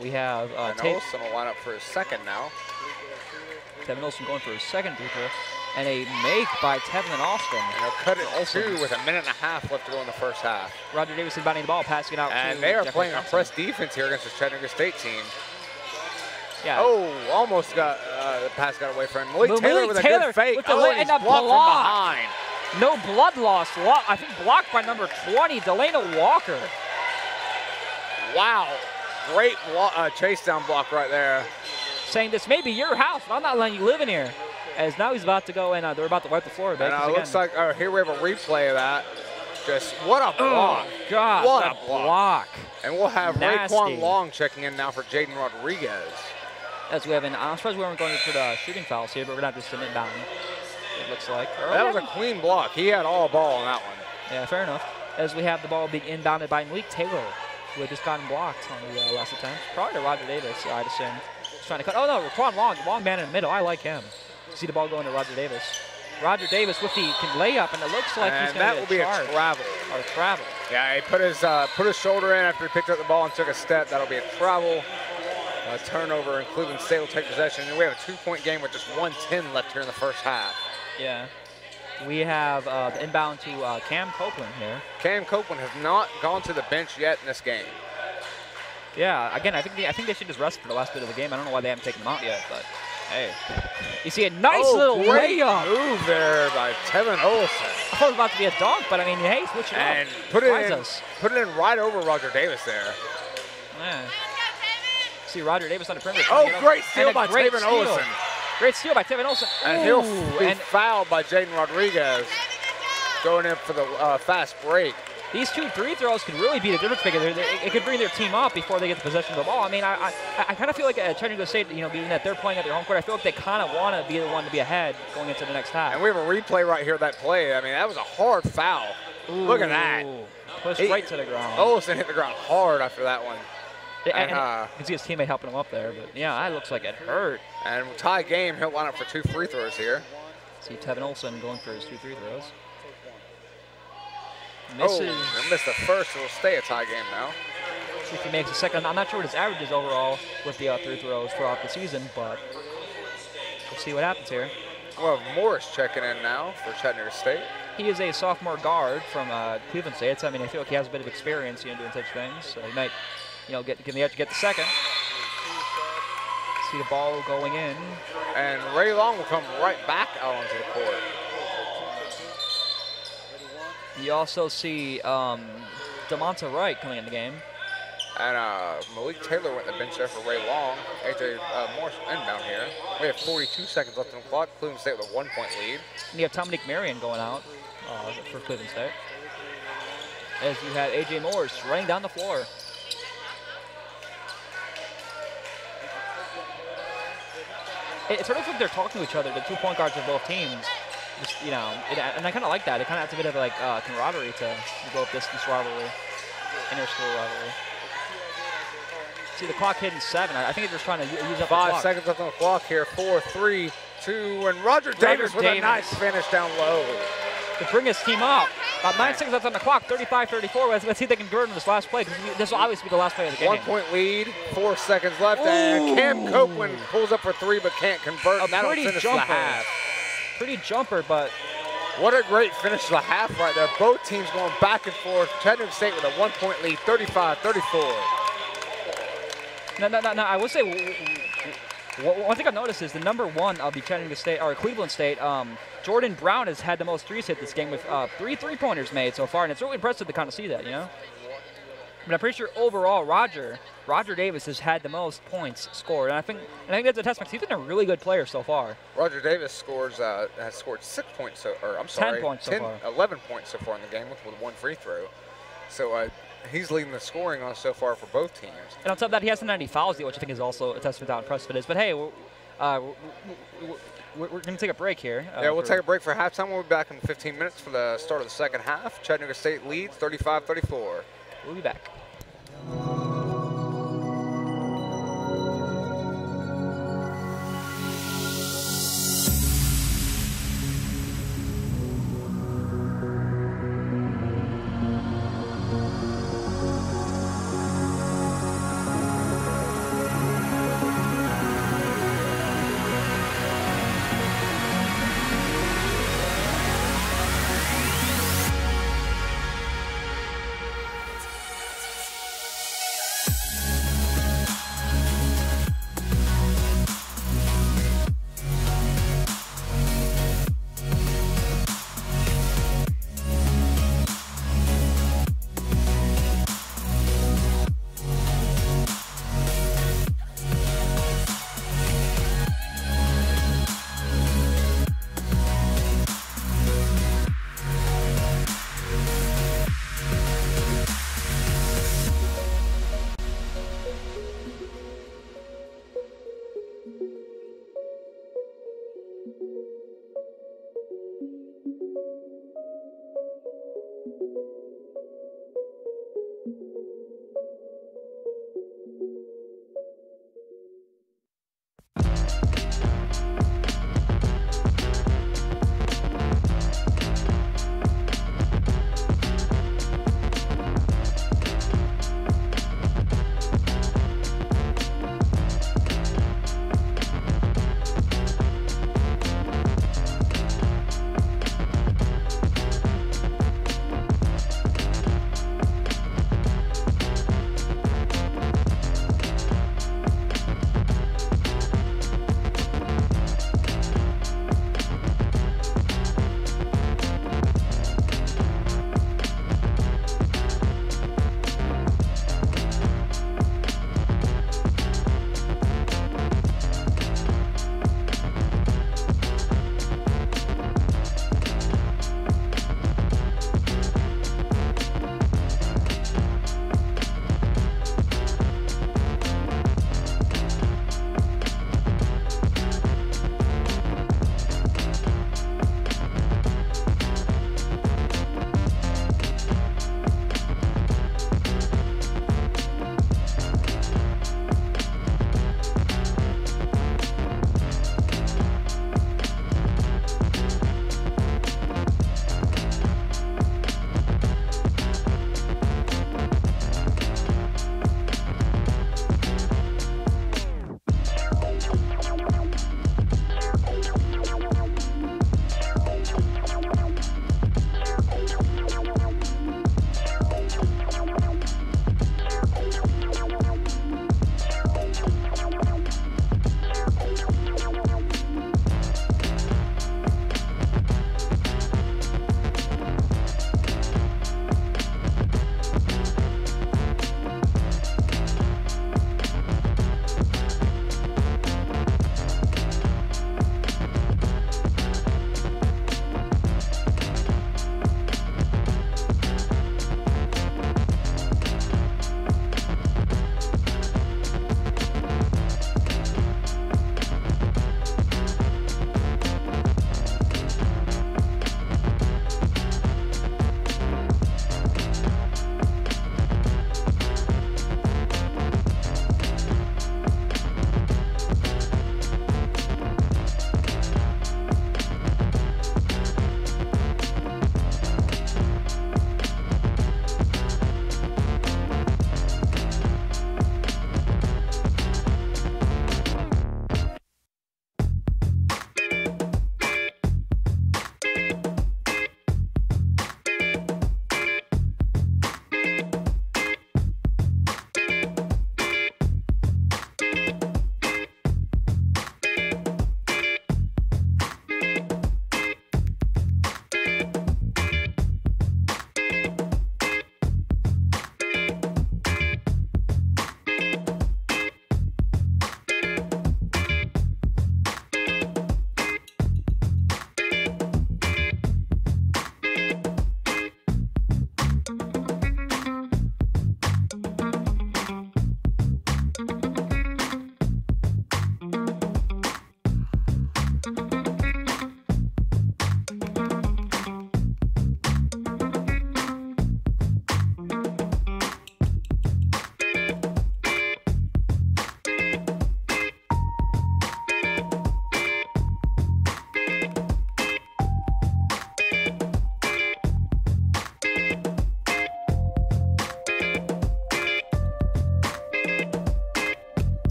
We have and Olson will line up for his second now. Tevin Olson going for his second free throw. And a make by Tevin Austin. And they'll cut it two with 1.5 minutes left to go in the first half. Roger Davis inbounding the ball, passing it out and they are Jeffrey playing Johnson. A press defense here against the Chattanooga State team. Yeah. Oh, almost got the pass got away from him. Malik Taylor with a good fake. And he's a blocked from behind. No blood loss. I think blocked by number 20, Delana Walker. Wow. Great chase down block right there. Saying this may be your house, but I'm not letting you live in here. As now he's about to go and they're about to wipe the floor a bit. And it looks like here we have a replay of that. Just what a block. Oh, God, what a block. And we'll have Raekwon Long checking in now for Jaden Rodriguez. As we have I'm surprised we weren't going for the shooting fouls here, but we're going to have to submit down, it looks like. That was a clean block. He had all ball on that one. Yeah, fair enough. As we have the ball being inbounded by Malik Taylor, who had just gotten blocked on the last attempt. Probably to Roger Davis, I'd assume. Just trying to cut. Oh, no, Raekwon Long man in the middle. I like him. See the ball going to Roger Davis. Roger Davis with the layup, and it looks like he's going to get a travel. Or travel. Yeah, he put his shoulder in after he picked up the ball and took a step. That'll be a travel. A turnover, and Cleveland State will take possession. And we have a 2-point game with just 1:10 left here in the first half. Yeah. We have the inbound to Cam Copeland here. Cam Copeland has not gone to the bench yet in this game. Yeah, again, I think they should just rest for the last bit of the game. I don't know why they haven't taken him out yet, but hey. You see a nice little great layup. move there by Tevin Olson. I thought it was about to be a dunk, but I mean, hey, switch it And up. put it in right over Roger Davis there. Yeah. See Roger Davis on the perimeter. Oh, great steal by Tevin Olson. Great steal by Tevin Olson. And he'll be fouled by Jaden Rodriguez going in for the fast break. These 2 free throws could really be the difference maker. It could bring their team up before they get the possession of the ball. I mean, I kind of feel like Chattanooga State, you know, being that they're playing at their home court, I feel like they kind of want to be the one to be ahead going into the next half. And we have a replay right here of that play. I mean, that was a hard foul. Ooh, look at that. Pushed right to the ground. Olsen hit the ground hard after that one. And you can see his teammate helping him up there, but yeah, that looks like it hurt. And tie game, he'll line up for 2 free throws here. See Tevin Olson going for his 2 free throws. Misses. Oh, missed the first, so it'll stay a tie game now. See if he makes a second. I'm not sure what his average is overall with the 3 throws throughout the season, but we'll see what happens here. We'll have Morris checking in now for Chattanooga State. He is a sophomore guard from Cleveland State. So, I mean, I feel like he has a bit of experience, you know, doing such things. So he might, you know, give the edge to get the second. See the ball going in. And Ray Long will come right back out onto the court. You also see DeMonta Wright coming in the game. And Malik Taylor went to the bench there for Ray Long. AJ Morris inbound here. We have 42 seconds left on the clock. Cleveland State with a 1-point lead. And you have Dominic Marion going out for Cleveland State. As you have AJ Morris running down the floor. It's sort of like they're talking to each other, the 2 point guards of both teams. Just, you know, and I kind of like that. It kind of adds a bit of like camaraderie to go up this rivalry, inter-school rivalry. See the clock hitting 7. I think they're just trying to use up 5 the clock. seconds left on the clock here. 4, 3, 2, and Roger Davis with a nice finish down low. To bring his team up. About 9 seconds left on the clock, 35-34. Let's see if they can convert in this last play, because this will obviously be the last play of the game. 1-point lead, 4 seconds left, and Cam Copeland pulls up for 3 but can't convert, and that'll finish the half. Pretty jumper, but what a great finish to the half right there. Both teams going back and forth. Chattanooga State with a 1-point lead, 35-34. No, I will say, one thing I've noticed is the number 1 of the Chattanooga State, or Cleveland State, Jordan Brown has had the most threes hit this game with 3 3-pointers made so far, and it's really impressive to kind of see that, you know? But I'm pretty sure overall, Roger Davis has had the most points scored, and I think that's a testament. He's been a really good player so far. Roger Davis has scored 6 points, 10 points so far. 11 points so far in the game with 1 free throw. So he's leading the scoring on so far for both teams. And on top of that, he hasn't had any fouls yet, which I think is also a testament to how impressive it is. But hey, we're going to take a break here. Yeah, we'll take a break for halftime. We'll be back in 15 minutes for the start of the second half. Chattanooga State leads 35-34. We'll be back.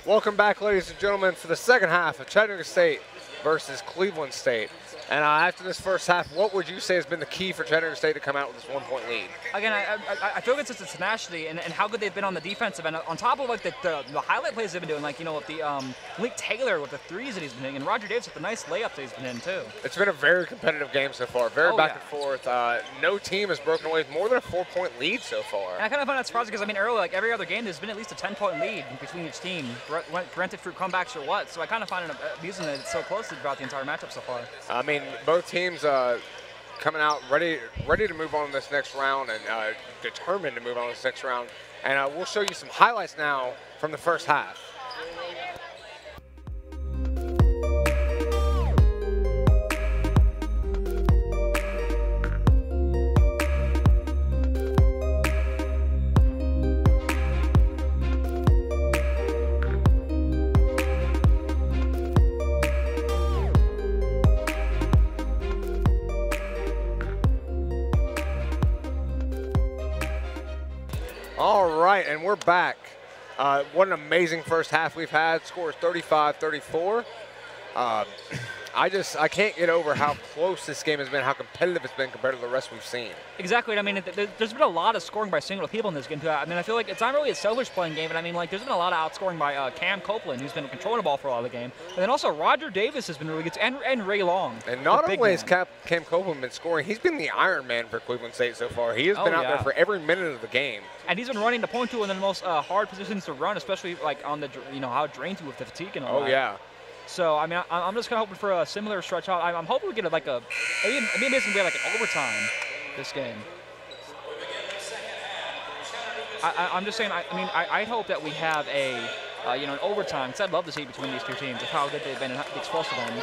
Welcome back, ladies and gentlemen, for the second half of Chattanooga State versus Cleveland State. And after this first half, what would you say has been the key for Chattanooga State to come out with this 1-point lead? Again, I feel like it's just the tenacity and how good they've been on the defensive end. On top of like the highlight plays they've been doing, like, you know, with the Malik Taylor with the threes that he's been hitting, and Roger Davis with the nice layups that he's been hitting too. It's been a very competitive game so far, very back and forth. No team has broken away with more than a 4-point lead so far. And I kind of find that surprising because, I mean, earlier, like every other game, there's been at least a 10-point lead between each team, granted through comebacks or what. So I kind of find it amusing that it's so close throughout the entire matchup so far. I mean, both teams coming out ready to move on to this next round and determined to move on to this next round. And we'll show you some highlights now from the first half. All right, and we're back. What an amazing first half we've had. Score is 35-34. I can't get over how close this game has been, how competitive it's been compared to the rest we've seen. Exactly. I mean, there's been a lot of scoring by single people in this game too. I mean, I feel like it's not really a selfish playing game, but I mean, like, there's been a lot of outscoring by Cam Copeland, who's been controlling the ball for a lot of the game. And then also Roger Davis has been really good, and Ray Long. And not only has Cam Copeland been scoring, he's been the Iron Man for Cleveland State so far. He has been out there for every minute of the game. And he's been running the point tool in the most hard positions to run, especially like on the, you know, how it drains you with the fatigue and all that. Oh, yeah. So, I mean, I'm just kind of hoping for a similar stretch out. I'm hoping we get maybe it's going to be like an overtime this game. I'm just saying, I hope that we have an overtime, because I'd love to see between these two teams of how good they've been and how explosive on them.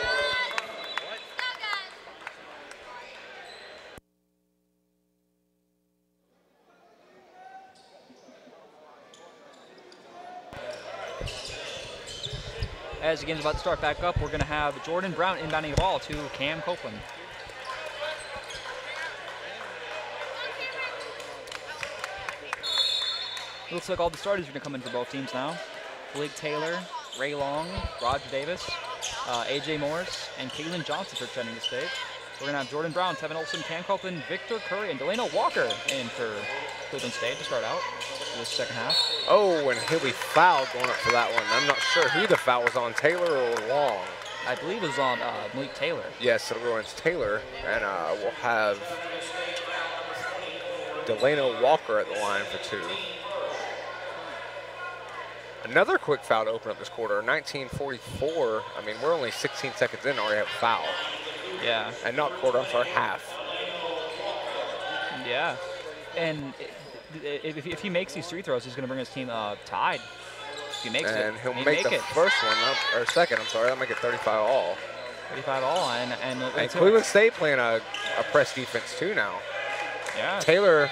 As the game's about to start back up, we're going to have Jordan Brown inbounding the ball to Cam Copeland. It looks like all the starters are going to come in for both teams now. Blake Taylor, Ray Long, Roger Davis, A.J. Morris, and Kaylin Johnson for Chattanooga State. We're going to have Jordan Brown, Tevin Olson, Cam Copeland, Victor Curry, and Delano Walker in for Cleveland State to start out this second half. Oh, and he'll be fouled going up for that one. I'm not sure who the foul was on, Taylor or Long. I believe it was on Malik Taylor. Yes, it'll go against Taylor, and we'll have Delano Walker at the line for two. Another quick foul to open up this quarter, 19:44. I mean, we're only 16 seconds in and already have a foul. Yeah. And not quarter, I'm sorry, half. Yeah. And if he makes these free throws, he's going to bring his team tied. If he makes it. And he'll make the first one, or second, I'm sorry. That'll make it 35 all. 35 all. And Cleveland State playing a press defense too now. Yeah. Taylor,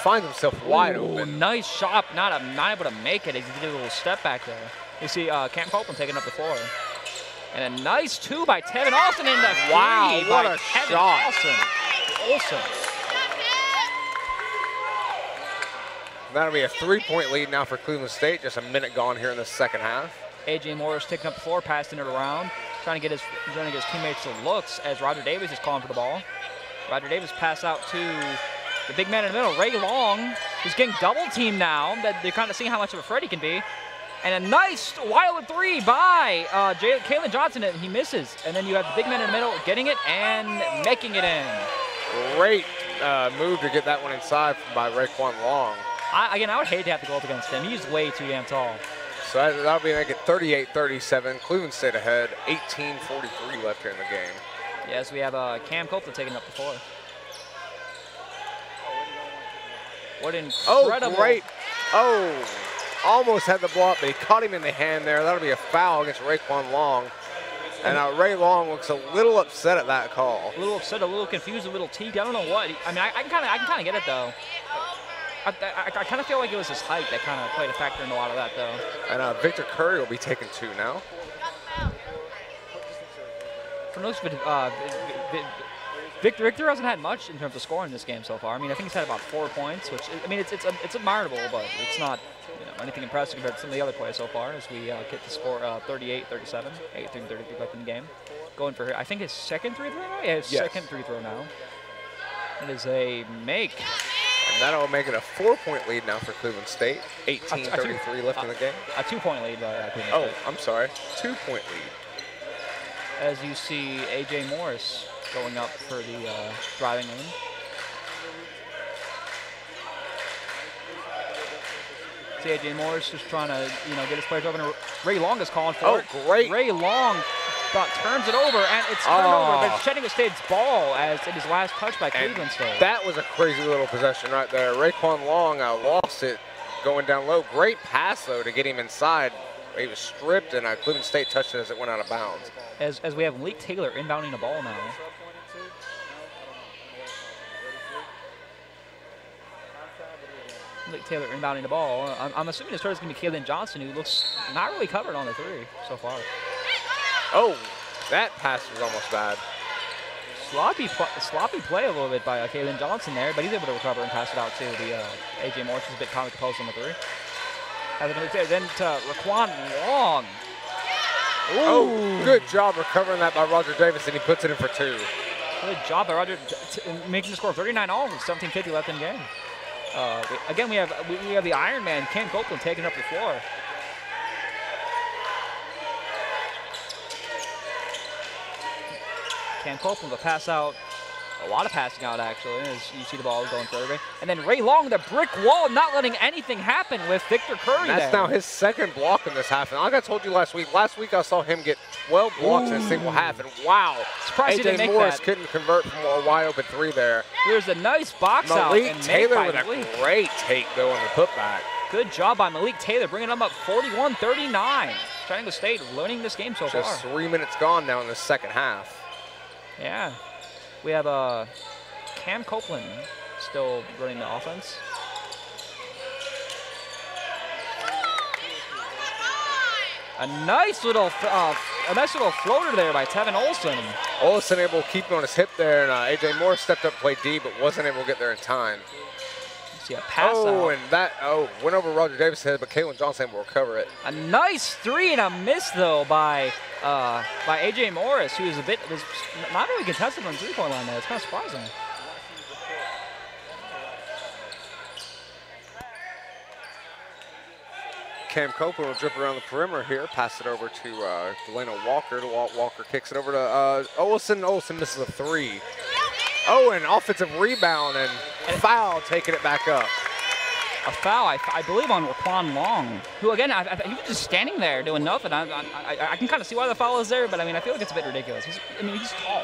finds himself wide open. Nice shot. Not able to make it. He did a little step back there. You see Cam Copeland taking up the floor. And a nice two by Tevin Olson in the three. Wow, what a Tevin shot. Olson. That'll be a 3-point lead now for Cleveland State. Just a minute gone here in the second half. A.J. Morris taking up the floor, passing it around, trying to get his teammates to looks as Roger Davis is calling for the ball. Roger Davis pass out to the big man in the middle, Ray Long, who's getting double teamed now. They're kind of seeing how much of a threat he can be. And a nice wild three by Kaylin Johnson, and he misses. And then you have the big man in the middle getting it and making it in. Great move to get that one inside by Raekwon Long. I would hate to have to go up against him. He's way too damn tall. So that'll be make it 38-37. Cleveland State ahead, 18:43 left here in the game. Yes, we have Cam Copeland taking up the floor. What incredible. Oh, great. Almost had the block, but he caught him in the hand there. That'll be a foul against Raekwon Long. And Ray Long looks a little upset at that call. A little upset, a little confused, a little teagued. I don't know what. I mean, I can kind of get it, though. I kind of feel like it was his height that kind of played a factor in a lot of that, though. And Victor Curry will be taking two now. For most of it, Victor hasn't had much in terms of scoring this game so far. I mean, I think he's had about 4 points, which, I mean, it's admirable, but it's not, anything impressive compared to some of the other plays so far as we get the score 38-37, 8:33 left in the game. Going for, I think, his second free throw now? Yeah, his second free throw now. It is a make. And that'll make it a 4-point lead now for Cleveland State. 18:33 left in the game. A 2-point lead by Cleveland State. Oh, I'm sorry. 2-point lead. As you see A.J. Morris going up for the driving lane. See A.J. Morris just trying to, get his players open. Ray Long is calling for it. Oh, great. Ray Long turns it over, and it's turned over, but it's Chattanooga State's ball as it is last touched by Cleveland State. That was a crazy little possession right there. Raekwon Long lost it going down low. Great pass, though, to get him inside. He was stripped, and Cleveland State touched it as it went out of bounds. As we have Malik Taylor inbounding the ball now. Malik Taylor inbounding the ball. I'm assuming the starter is going to be Kaylin Johnson, who looks not really covered on the three so far. Oh, that pass was almost bad. Sloppy play a little bit by Kaylin Johnson there, but he's able to recover and pass it out to the A.J. Morris, who's a bit comic post on the three. Then to Raekwon Long. Ooh. Oh, good job recovering that by Roger Davis, and he puts it in for two. Good job by Roger making the score 39-all with 17:50 left in the game. Again, we have the Iron Man, Cam Copeland, taking up the floor. Cam Copeland will pass out. A lot of passing out, actually, as you see the ball going further. And then Ray Long, the brick wall, not letting anything happen with Victor Curry there. That's now his second block in this half. And like I told you last week I saw him get 12 blocks in a single half. And wow, A.J. Morris couldn't convert from a wide open three there. There's a nice box out. Malik Taylor with a great take, though, on the putback. Good job by Malik Taylor, bringing them up 41-39. Chattanooga State learning this game so far. Just 3 minutes gone now in the second half. Yeah. We have Cam Copeland still running the offense. A nice little floater there by Tevin Olson. Olson able to keep him on his hip there, and A.J. Morris stepped up, played D, but wasn't able to get there in time. See a pass out. And that went over Roger Davis' head, but Kaylin Johnson able to recover it. A nice three and a miss though by A.J. Morris, who was not really contested on the three-point line there. It's kind of surprising. Cam Copeland will drip around the perimeter here, pass it over to Delano Walker. Walker kicks it over to Olson. Olson misses a three. Oh, an offensive rebound and foul, taking it back up. A foul, I believe, on Raekwon Long, who, again, he was just standing there doing nothing. I can kind of see why the foul is there, but, I feel like it's a bit ridiculous. He's tall.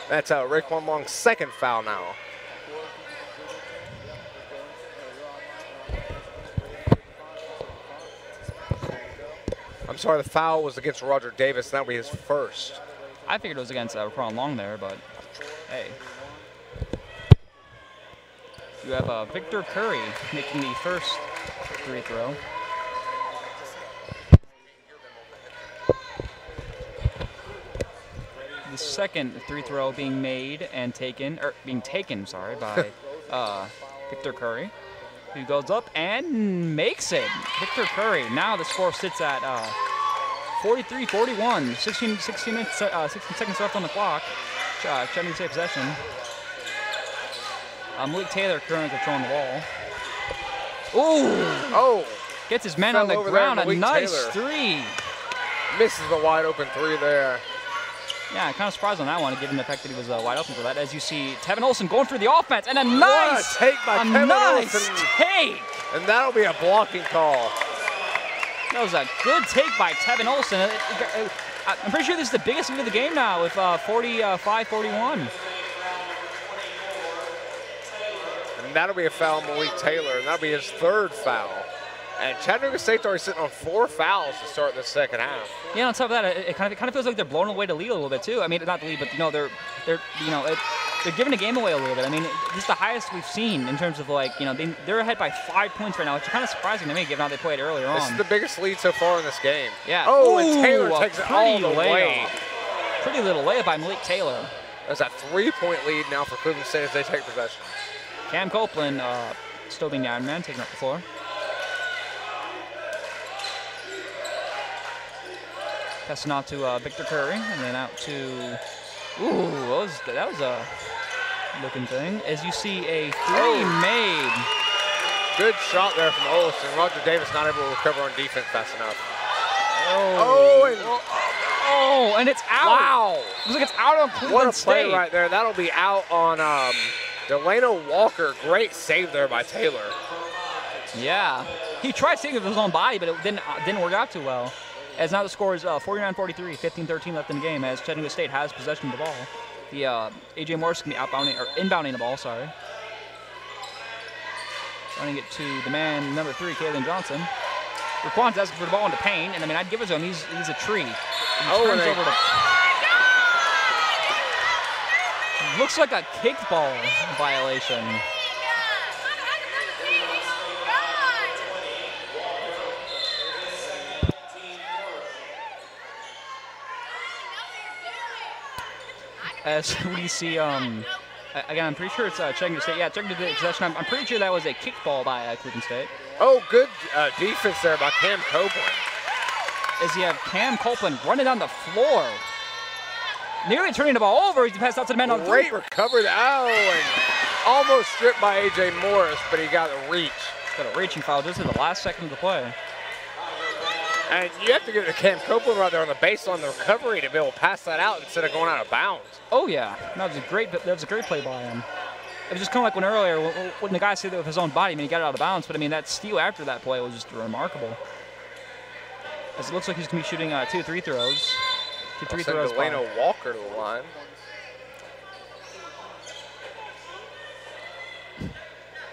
That's Raekwon Long's second foul now. I'm sorry, the foul was against Roger Davis. That'll be his first. I figured it was against Raekwon Long there, but hey. You have Victor Curry making the first free throw. The second free throw being made and taken, by Victor Curry, who goes up and makes it. Victor Curry. Now the score sits at 43-41. 16 seconds left on the clock. Chattanooga State possession. Malik Taylor currently controlling the ball. Oh! Gets his man on the ground. A nice three. Misses the wide open three there. Yeah, kind of surprised on that one, given the fact that he was wide open for that. As you see, Tevin Olson going for the offense, and a nice take by Tevin Olson. Take. And that'll be a blocking call. That was a good take by Tevin Olson. I'm pretty sure this is the biggest lead of the game now with 45-41. And that'll be a foul on Malik Taylor, and that'll be his third foul. And Chattanooga State's already sitting on 4 fouls to start the second half. Yeah, on top of that, it kind of feels like they're blowing away the lead a little bit too. Not the lead, but they're giving the game away a little bit. This is the highest we've seen in terms of they're ahead by 5 points right now, which is kind of surprising to me, given how they played earlier on. This is the biggest lead so far in this game. Yeah. Oh, and Taylor takes it all the way. Pretty little layup by Malik Taylor. There's a 3-point lead now for Cleveland State as they take possession. Cam Copeland still being the Iron Man, taking up the floor. Passing out to Victor Curry, and then out to, ooh, that was a looking thing. As you see a three made. Good shot there from Olsen. Roger Davis not able to recover on defense fast enough. And it's out. Wow. Looks like it's out on Cleveland State. What a play right there. That'll be out on Delano Walker. Great save there by Taylor. Yeah. He tried saving with his own body, but it didn't work out too well. As now the score is 49-43, 15-13 left in the game as Chattanooga State has possession of the ball. The A.J. Morris can be inbounding the ball, sorry. Running it to the man, number 3, Kalen Johnson. Raquan's asking for the ball in the paint, and I mean, I'd give it to him. He's a tree. He turns over to... Looks like a kickball violation. As we see, again, I'm pretty sure it's Chattanooga State. Yeah, Chattanooga possession. I'm pretty sure that was a kickball by Cleveland State. Oh, good defense there by Cam Copeland. As you have Cam Copeland running down the floor. Nearly turning the ball over. He passed out to the man on 3. Great recovery. And almost stripped by A.J. Morris, but he got a reach. Got a reaching foul just in the last second of the play. And you have to give it to Cam Copeland right there on the baseline, the recovery to be able to pass that out instead of going out of bounds. Oh yeah, that was a great play by him. It was just kind of like when earlier when the guy said that with his own body, I mean, he got it out of bounds, but I mean that steal after that play was just remarkable. As it looks like he's gonna be shooting 2 3 throws. 2 3 throws. Delano Walker to the line.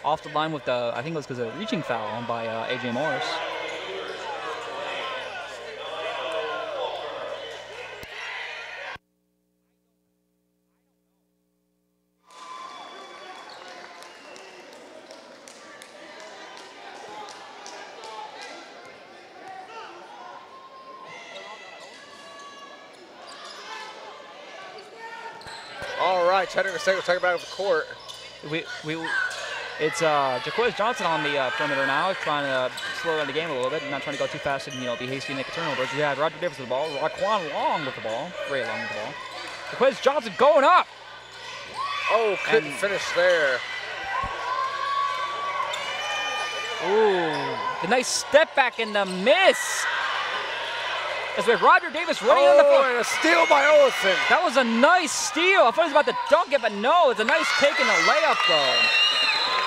Off the line with the, I think it was because of a reaching foul by A.J. Morris. All right, Chattanooga State will take it back to the court. It's Jaquez Johnson on the perimeter now, trying to slow down the game a little bit, not trying to go too fast and be hasty and make a turnover. We have Roger Davis with the ball, Raquan Long with the ball, Ray Long with the ball. Jaquez Johnson going up. Oh, couldn't finish there. Ooh, the nice step back and the miss. As we have Roger Davis running on the floor. And a steal by Olsen. That was a nice steal. I thought he was about to dunk it, but no, it's a nice take and a layup though.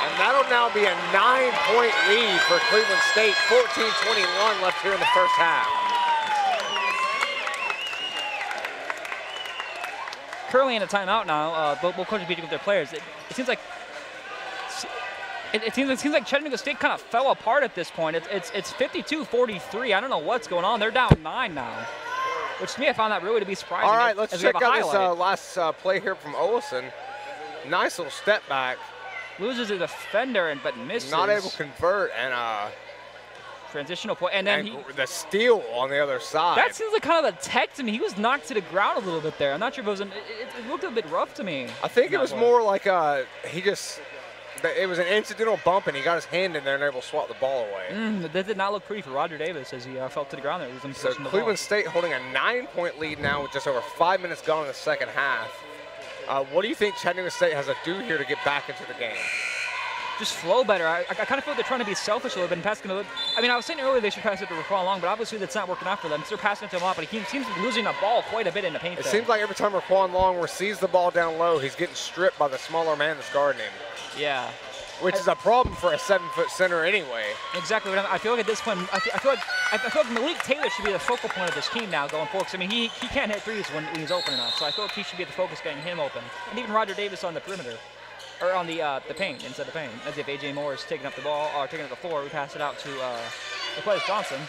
And that'll now be a 9-point lead for Cleveland State. 14-21 left here in the first half. Currently in a timeout now. Both coaches meeting with their players. It seems like it seems like Chattanooga State kind of fell apart at this point. It's 52-43. I don't know what's going on. They're down 9 now, which to me I found that really to be surprising. All right, let's check out this last play here from Olsen. Nice little step back. Loses a defender but misses. Not able to convert and transitional point, and then the steal on the other side. That seems like kind of a tech to me. He was knocked to the ground a little bit there. I'm not sure if it was. It looked a bit rough to me. I think it was more like it was an incidental bump, and he got his hand in there and able to swat the ball away. That did not look pretty for Roger Davis as he fell to the ground there. So Cleveland State holding a 9-point lead now with just over 5 minutes gone in the second half. What do you think Chattanooga State has to do here to get back into the game? Just flow better. I kind of feel like they're trying to be selfish a little bit and passing it. I mean, I was saying earlier they should pass it to Raquan Long, but obviously that's not working out for them. So they're passing it to him a lot, but he seems to be losing the ball quite a bit in the paint. It seems like every time Raquan Long receives the ball down low, he's getting stripped by the smaller man that's guarding him. Yeah. Which is a problem for a 7-foot center anyway. Exactly. I feel like at this point, I feel like Malik Taylor should be the focal point of this team now going forward. I mean, he can't hit threes when he's open enough, so I feel like he should be the focus getting him open. And even Roger Davis on the perimeter, or on the paint, instead of paint. As if A.J. Morris taking up the ball, or taking up the floor, we pass it out to Jaquez Johnson.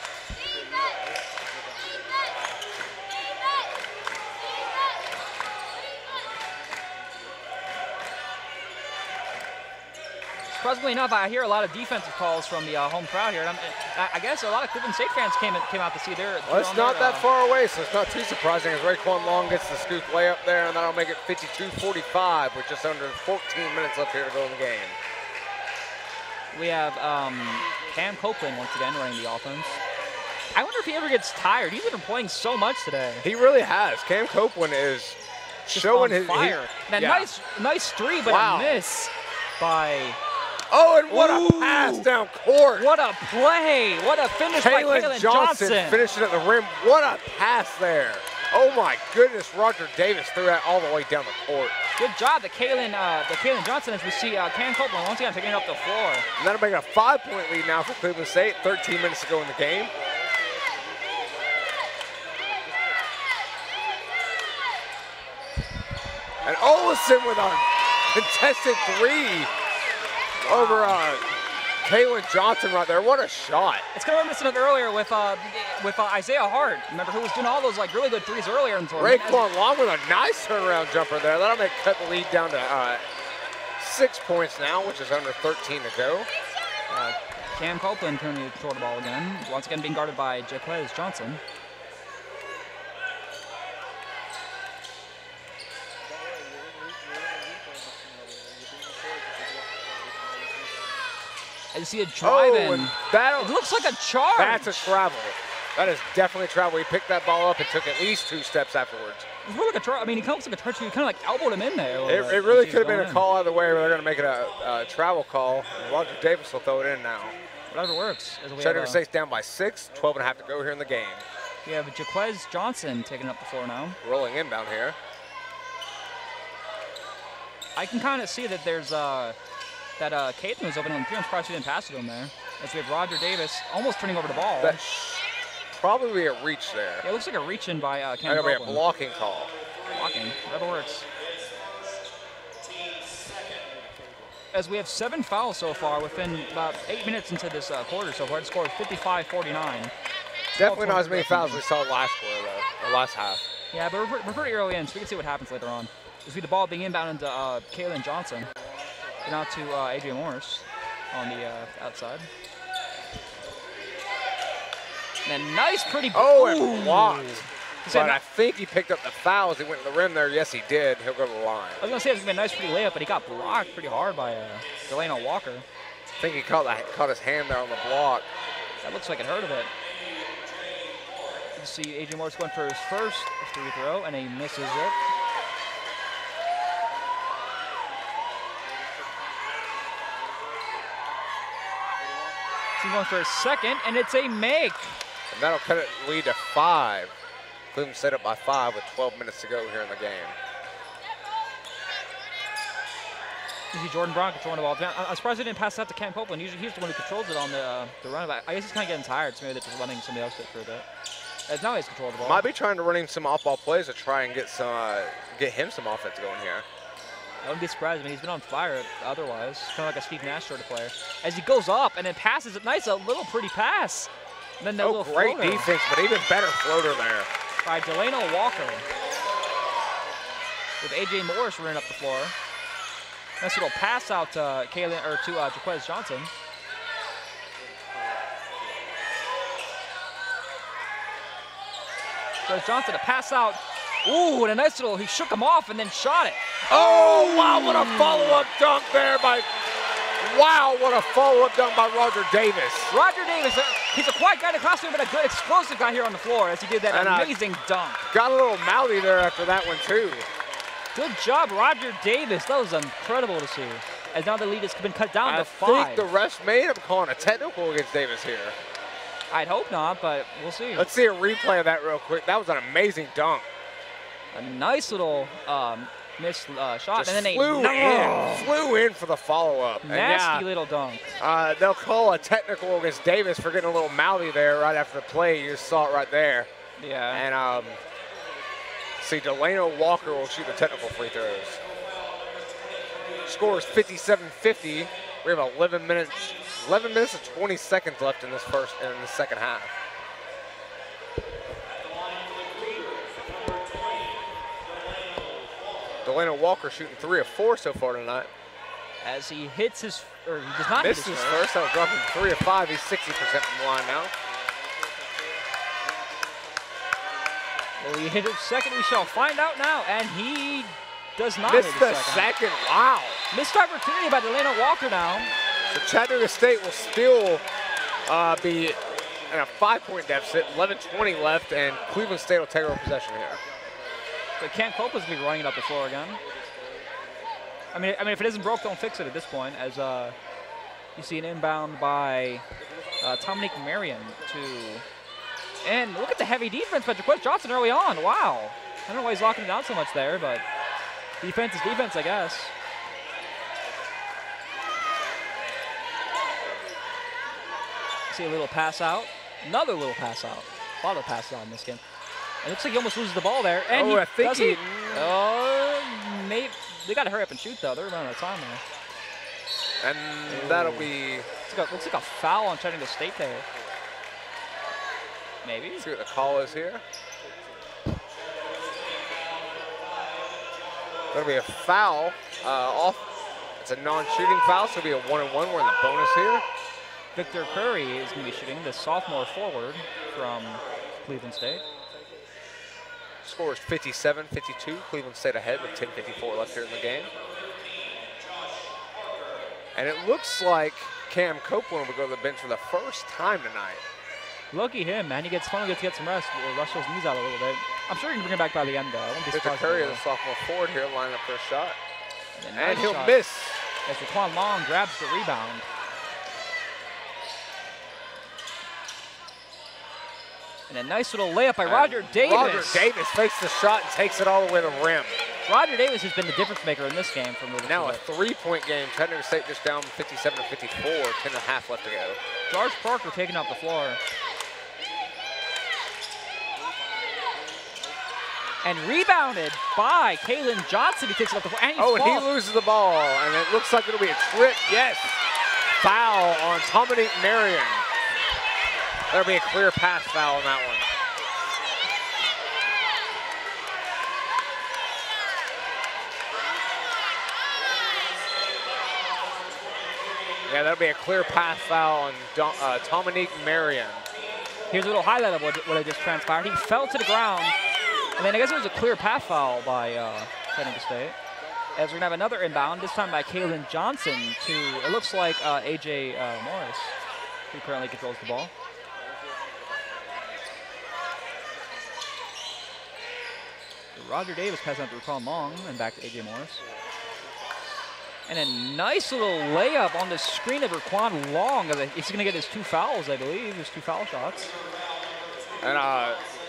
Surprisingly enough, I hear a lot of defensive calls from the home crowd here. And I guess a lot of Cleveland State fans came out to see their. Well, it's not that far away, so it's not too surprising as Raekwon Long gets the scoop layup there, and that'll make it 52-45 with just under 14 minutes left here to go in the game. We have Cam Copeland once again running the offense. I wonder if he ever gets tired. He's been playing so much today. He really has. Cam Copeland is Just showing on his fire. And yeah. nice three, but Wow. a miss by. Oh, and what a pass down court. What a play! What a finish by Kalen Johnson. Finishing at the rim. What a pass there. Oh my goodness, Roger Davis threw that all the way down the court. Good job, the Kalen Johnson, as we see Cam Copeland once again taking it up the floor. And that'll make it a 5-point lead now for Cleveland State. 13 minutes to go in the game. And Olsen with a contested three over Kalen Johnson right there. What a shot. It's kind of reminiscent of earlier with Isaiah Hart. Remember, who was doing all those like really good threes earlier in the tournament. Raekwon Long with a nice turnaround jumper there. That'll cut the lead down to 6 points now, which is under 13 to go. Cam Copeland turning to control the ball again. Once again being guarded by Jaquez Johnson. I see a drive in. It looks like a charge. That's a travel. That is definitely a travel. He picked that ball up and took at least 2 steps afterwards. It really like a travel. I mean, he comes like a touch. He kind of like elbowed him in there. It really could have been a call either way, where they're going to make it a travel call. Roger Davis will throw it in now. Whatever works. Chattanooga State's down by 6, 12 and a half to go here in the game. We have Jaquez Johnson taking up the floor now. Rolling inbound here. I can kind of see that there's that Caitlan was open on the three. I'm surprised he didn't pass it to him there. As we have Roger Davis almost turning over the ball. That's probably a reach there. Yeah, it looks like a reach in by Cam That'll be Copeland. a blocking call. Blocking, whatever works. As we have 7 fouls so far within about 8 minutes into this quarter so far. The score is 55-49. Definitely not as many fouls as we saw last quarter, though, or last half. Yeah, but we're pretty early in, so we can see what happens later on. We see the ball being inbound into Kalen Johnson. And out to Adrian Morris on the outside. And a nice, pretty. Oh, and blocked. But I think he picked up the fouls. He went to the rim there. Yes, he did. He'll go to the line. I was going to say it was going to be a nice, pretty layup, but he got blocked pretty hard by Delano Walker. I think he caught his hand there on the block. That looks like it hurt a bit. You see Adrian Morris going for his first free throw, and he misses it. He's going for a second, and it's a make. And that'll cut it lead to 5. Cleveland set up by 5 with 12 minutes to go here in the game. You see Jordan Brown controlling the ball. I'm surprised he didn't pass that to Cam Copeland. Usually he's the one who controls it on the run. I guess he's kind of getting tired, so maybe they're just letting somebody else do it for a bit. As now he's controlling the ball. Might be trying to run him some off-ball plays to try and get him some offense going here. I wouldn't be surprised. I mean, he's been on fire otherwise. Kind of like a Steve Nash sort of player. As he goes up and then passes it nice, a little pretty pass. And then that little great floater defense, but even better floater there. by Delano Walker. With A.J. Morris running up the floor. Nice little pass out to Jaquez Johnson. Jaquez Johnson, a pass out. Ooh, and a nice little, he shook him off and then shot it. Oh, wow, what a follow-up dunk there by, wow, what a follow-up dunk by Roger Davis. Roger Davis, he's a quiet guy in the classroom, but a good explosive guy here on the floor as he did that amazing dunk. Got a little mouthy there after that one, too. Good job, Roger Davis. That was incredible to see. As now the lead has been cut down to 5. I think the refs may end up calling a technical against Davis here. I'd hope not, but we'll see. Let's see a replay of that real quick. That was an amazing dunk. A nice little missed shot, Just and then flew in for the follow-up. Nasty little dunk. They'll call a technical against Davis for getting a little mouthy there right after the play. You just saw it right there. Yeah. And see, Delano Walker will shoot the technical free throws. Score is 57-50. We have 11 minutes and 20 seconds left in the second half. Delano Walker shooting 3 of 4 so far tonight. as he hits his, or he does not hit Missed his his first. first. That was dropping 3 of 5. He's 60% from the line now. Will he hit his second? We shall find out now. And he does not Missed hit the his second. second. Wow. Missed opportunity by Delano Walker now. So Chattanooga State will still be in a 5-point deficit, 11:20 left, and Cleveland State will take over possession here. But Cam Copeland's going to be running it up the floor again. I mean, if it isn't broke, don't fix it at this point. As you see an inbound by Dominique Marion to, and look at the heavy defense by Jaquez Johnson early on. Wow. I don't know why he's locking it down so much there, but defense is defense, I guess. See a little pass out, another little pass out. A lot of passes out in this game. It looks like he almost loses the ball there. And I think he. Maybe they got to hurry up and shoot though. They're running out of time there. And that'll be. Looks like a foul on Chattanooga State there. Maybe. Let's see what the call is here. That'll be a foul off. It's a non-shooting foul, so it'll be a 1-and-1. We're in the bonus here. Victor Curry is going to be shooting, the sophomore forward from Cleveland State. Score is 57-52. Cleveland State ahead with 10:54 left here in the game. And it looks like Cam Copeland will go to the bench for the first time tonight. Lucky him, man. He finally gets to get some rest. We'll rush those knees out a little bit. I'm sure he can bring it back by the end, though. I won't be Victor surprised. Curry, the sophomore forward here, lining up for a shot. And And nice he'll shot miss. as Raquan Long grabs the rebound. And a nice little layup by Roger Davis. Roger Davis fakes the shot and takes it all the way to the rim. Roger Davis has been the difference maker in this game from moving Now a forward. 3-point game. Chattanooga State just down 57-54, 10.5 left to go. George Parker taking up the floor. And rebounded by Kalen Johnson. He takes it up the floor. And And he loses the ball, and it looks like it'll be a trip. Yes. Foul on Dominique Marion. There'll be a clear pass foul on that one. Yeah, that'll be a clear pass foul on Dominique Marion. Here's a little highlight of what had just transpired. He fell to the ground, and then I guess it was a clear pass foul by Chattanooga State. As we're going to have another inbound, this time by Kalen Johnson to, it looks like A.J. Morris, who currently controls the ball. Roger Davis passing out to Raquan Long and back to A.J. Morris. And a nice little layup on the screen of Raquan Long. He's going to get his 2 fouls, I believe. His 2 foul shots. And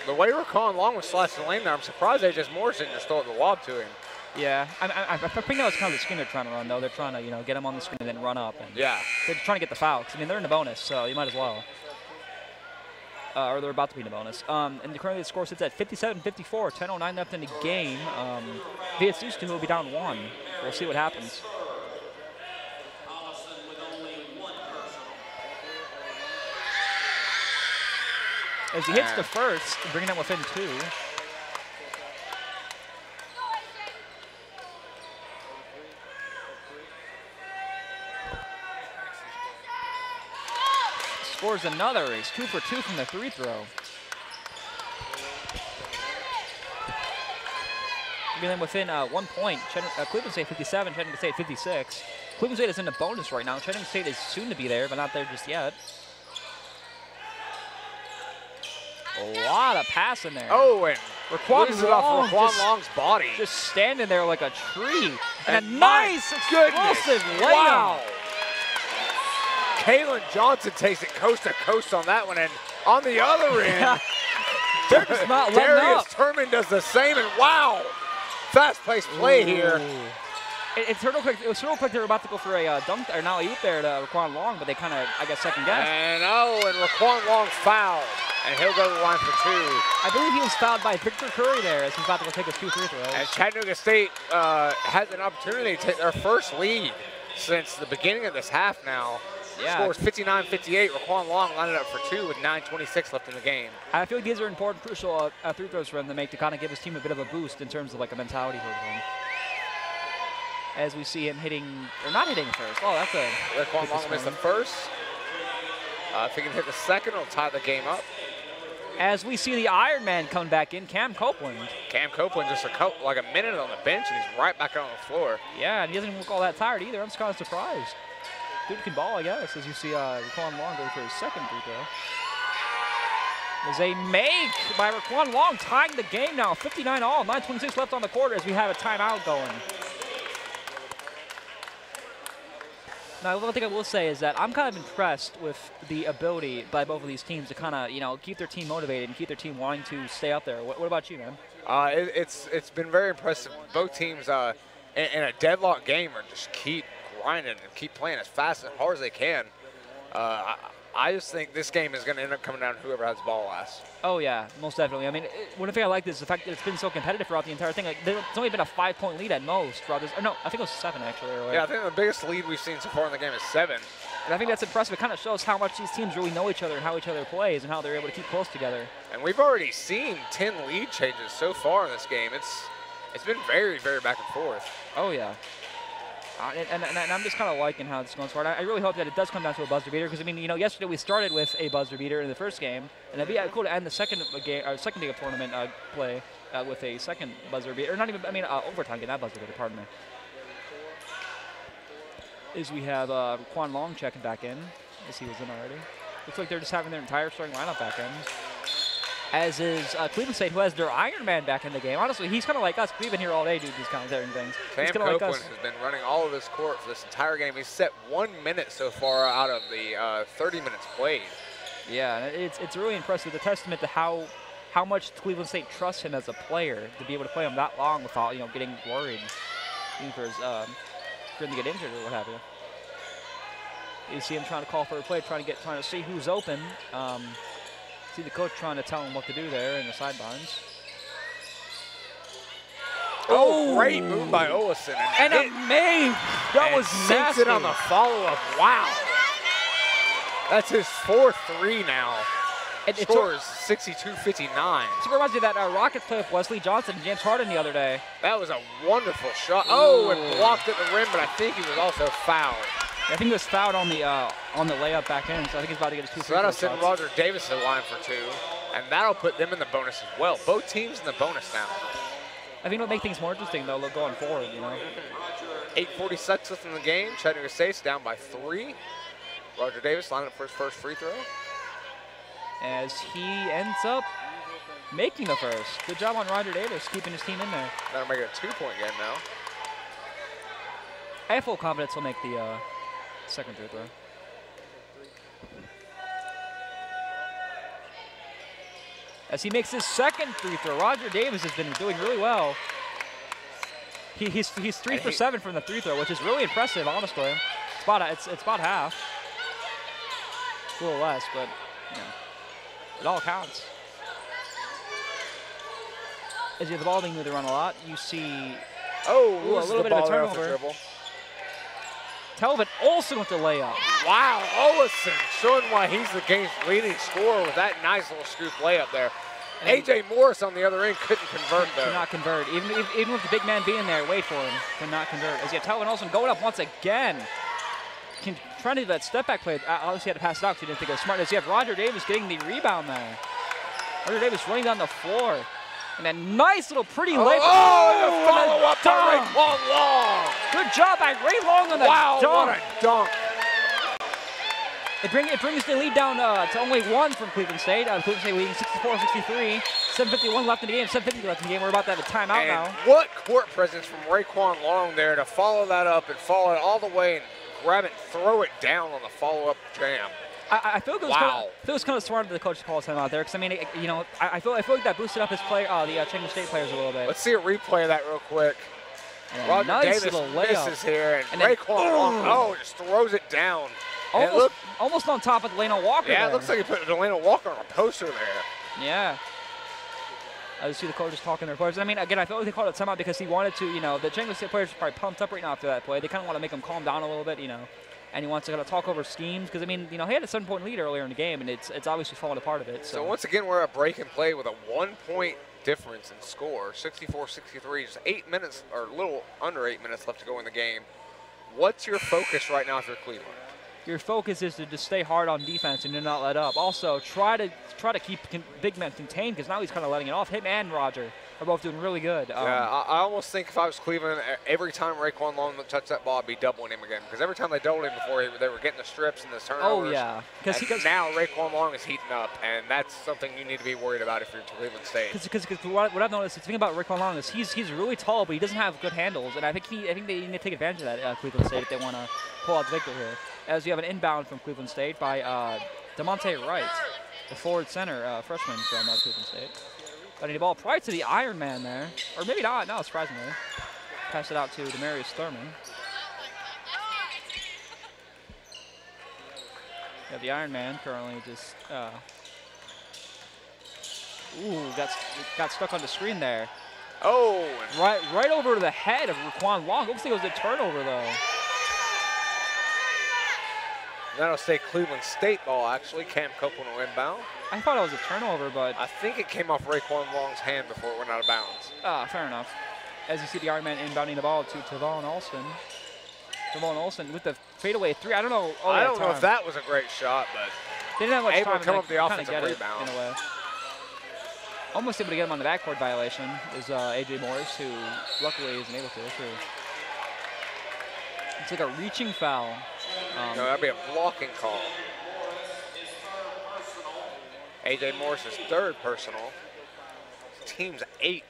the way Raquan Long was slashing the lane there, I'm surprised A.J. Morris didn't just throw the lob to him. Yeah, I think that was kind of the screen they're trying to run, though. They're trying to, get him on the screen and then run up. And Yeah. they're trying to get the foul, because, I mean, they're in the bonus, so you might as well. Or they're about to be in the bonus. And currently the score sits at 57-54, 10:09 left in the game. VSU will be down 1. We'll see what happens. As he hits the first, bringing them within 2. Scores another. He's 2 for 2 from the 3 throw. Bringing them within 1 point. Cleveland State 57, Chattanooga State 56. Cleveland State is in the bonus right now. Chattanooga State is soon to be there, but not there just yet. A lot of pass in there. Oh, and Raquan loses it off Raquan Long's body. Just standing there like a tree. And a my nice goodness. explosive layup. Wow. Kalen Johnson takes it coast to coast on that one, and on the other end, They're just not letting Darius up. Turman does the same, and wow, fast-paced play here. It sort of looked like they were about to go for a dunk or now alley-oop there to Raquan Long, but they kind of, I guess, second guessed. And Raquan Long fouled, and he'll go to the line for 2. I believe he was fouled by Victor Curry there as he's about to go take his 2 free throws. And Chattanooga State has an opportunity to take their first lead since the beginning of this half now. Yeah. Scores 59-58. Raquan Long lined it up for 2 with 9:26 left in the game. I feel like these are important, crucial free throws for him to make to kind of give his team a bit of a boost in terms of like a mentality for him. as we see him hitting, or not hitting first. Oh, that's a... Raekwon Long missed the first. If he can hit the second, it'll tie the game up. As we see the Iron Man come back in, Cam Copeland. Cam Copeland just like a minute on the bench, and he's right back on the floor. Yeah, and he doesn't even look all that tired either. I'm just kind of surprised. Dude can ball, I guess, as you see Raekwon Long go for his second free throw. There's a make by Raekwon Long, tying the game now. 59 all, 9:26 left on the quarter as we have a timeout going. Now, one thing I will say is that I'm kind of impressed with the ability by both of these teams to kind of, keep their team motivated and keep their team wanting to stay up there. What about you, man? It's been very impressive. Both teams in a deadlock game are just keep grinding and keep playing as fast and hard as they can. I just think this game is going to end up coming down to whoever has the ball last. Oh, yeah, most definitely. I mean, one thing I like is the fact that it's been so competitive throughout the entire thing. Like, there's only been a 5-point lead at most throughout this. Or no, I think it was 7, actually. Earlier. Yeah, I think the biggest lead we've seen so far in the game is 7. And I think that's impressive. It kind of shows how much these teams really know each other and how each other plays and how they're able to keep close together. And we've already seen 10 lead changes so far in this game. It's been very, very back and forth. Oh, yeah. And I'm just kind of liking how it's going forward. I really hope that it does come down to a buzzer beater because, I mean, yesterday we started with a buzzer beater in the first game, and it'd be cool to end the second day of tournament play with a second buzzer beater, or not even, overtime game, not buzzer beater, pardon me. As we have Raekwon Long checking back in, as he was in already. Looks like they're just having their entire starting lineup back in. As is Cleveland State, who has their Iron Man back in the game. Honestly, he's kind of like us. We've been here all day doing these commentary and things. Cam He's Copeland like us. has been running all of his court for this entire game. He's set 1 minute so far out of the 30 minutes played. Yeah, and it's really impressive. It's a testament to how much Cleveland State trusts him as a player to be able to play him that long without getting worried for him to get injured or what have you. You see him trying to call for a play, trying to see who's open. See the coach trying to tell him what to do there in the sidelines. Oh, great move by Olison. And a make! That was nasty. It on the follow-up. Wow. That's his 4th 3 now. And scores 62-59. It reminds me of that Rockets play with Wesley Johnson and James Harden the other day. That was a wonderful shot. Oh, and blocked at the rim, but I think he was also fouled. I think he was fouled on the layup back in, so I think he's about to get his 2 free throw shots. So that'll send Roger Davis to the line for 2, and that'll put them in the bonus as well. Both teams in the bonus now. I think it'll make things more interesting, though, going forward, 8:46 left in the game. Chattanooga State's down by 3. Roger Davis lining up for his first free throw. As he ends up making the first. Good job on Roger Davis, keeping his team in there. That'll make it a 2-point game now. I have full confidence he'll make the second free throw. As he makes his second free throw, Roger Davis has been doing really well. He's 3 for 7 from the free throw, which is really impressive, honestly. It's about half. A little less, but it all counts. As you have the ball being moved around a lot, you see a little bit of a turnover. Telvin Olson with the layup. Wow, Olson showing why he's the game's leading scorer with that nice little scoop layup there. And A.J. Morris on the other end couldn't convert though. Could not convert. Even with the big man being there, wait for him. Could not convert. As you have Telvin Olson going up once again. Trying to do that step back play. Obviously had to pass it out because he didn't think it was smart. As you have Roger Davis getting the rebound there. Roger Davis running down the floor. And a nice little pretty layup. Oh, follow-up by Raekwon Long. Good job by Ray Long on the dunk. Wow, what a dunk. It brings the lead down to only 1 from Cleveland State. Cleveland State leading 64-63. 7:51 left in the game. 7:50 left in the game. We're about to have a timeout now. What court presence from Raekwon Long there to follow that up and follow it all the way and grab it, throw it down on the follow-up jam. I feel like it was kind of smart of the coach to call his time out there because I feel like that boosted up his player, the Chattanooga State players a little bit. Let's see a replay of that real quick. Roger nice Davis little layup. misses here, and Raekwon Long just throws it down. Almost on top of Delano Walker. Yeah, there. it looks like he put Delano Walker on a poster there. Yeah. I just see the coaches talking to their players. I mean, again, I feel like they called it timeout because he wanted to, the Chattanooga State players are probably pumped up right now after that play. They kind of want to make him calm down a little bit, And he wants to kind of talk over schemes because, he had a 7-point lead earlier in the game, and it's obviously falling apart a bit. So once again, we're at break and play with a 1-point difference in score. 64-63, just 8 minutes, or a little under 8 minutes left to go in the game. What's your focus right now for Cleveland? Your focus is to just stay hard on defense and do not let up. Also, try to keep big men contained, because now he's kind of letting it off. Him and Roger are both doing really good. Yeah, I almost think if I was Cleveland, every time Raekwon Long would touch that ball, I'd be doubling him again. Because every time they doubled him before, they were getting the strips and the turnovers. Oh, yeah. Because now Raekwon Long is heating up, and that's something you need to be worried about if you're Cleveland State. Because what I've noticed, the thing about Raekwon Long is he's really tall, but he doesn't have good handles. And I think they need to take advantage of that, Cleveland State, if they want to pull out the victory here. As you have an inbound from Cleveland State by DeMonte Wright, the forward center freshman from Cleveland State. Got the ball right to the Iron Man there. Or maybe not, no, surprisingly. Pass it out to Demarius Thurman. Yeah, the Iron Man currently just, got stuck on the screen there. Oh! Right over the head of Raekwon Long. Looks like it was a turnover, though. That'll stay Cleveland State ball, actually. Cam Copeland will inbound. I thought it was a turnover, but... I think it came off Raekwon Long's hand before it went out of bounds. Fair enough. As you see the Iron Man inbounding the ball to Tavon Olsen. Tavon Olsen with the fadeaway three. I don't know. I don't know if that was a great shot, but they didn't have much able time to come up the offensive In rebound. a way. Almost able to get him on the backcourt violation is A.J. Morris, who luckily isn't able to. It's like a reaching foul. No, that'd be a blocking call. A.J. Morris's third personal. His team's 8th.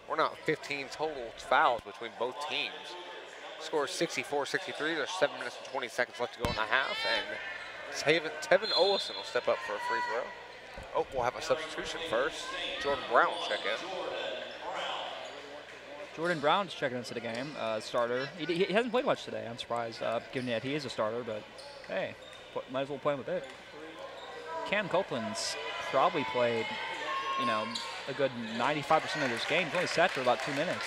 We're not 15 total fouls between both teams. Score 64-63. There's 7 minutes and 20 seconds left to go in the half, and Tevin Olison will step up for a free throw. Oh, we'll have a substitution first. Jordan Brown will check in. Jordan Brown's checking into the game, starter. He hasn't played much today, I'm surprised, given that he is a starter, but hey, might as well play him a bit. Cam Copeland's probably played, a good 95% of this game. He's only sat for about 2 minutes.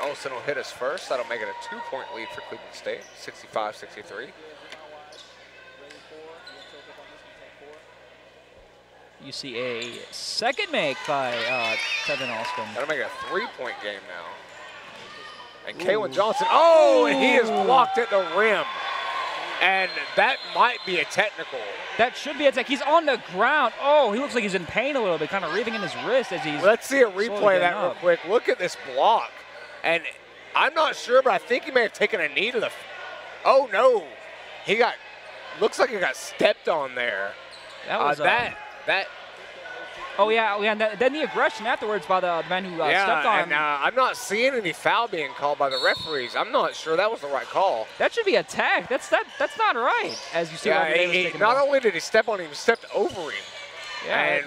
Olsen will hit us first. That'll make it a 2-point lead for Cleveland State, 65-63. You see a second make by Tevin Austin. That'll make it a 3-point game now. And Kalen Johnson, and he is blocked at the rim. And that might be a technical. That should be a tech. He's on the ground. Oh, he looks like he's in pain a little bit, kind of wreathing in his wrist as he's. Let's see a replay of that real quick. Look at this block. And I'm not sure, but I think he may have taken a knee to the. Oh, no. Looks like he got stepped on there. That was that. Oh, yeah, and then the aggression afterwards by the man who stepped on him. And I'm not seeing any foul being called by the referees. I'm not sure that was the right call. That should be a tag. That's not right, as you see. Yeah, not only did he step on him, he stepped over him. Yeah, and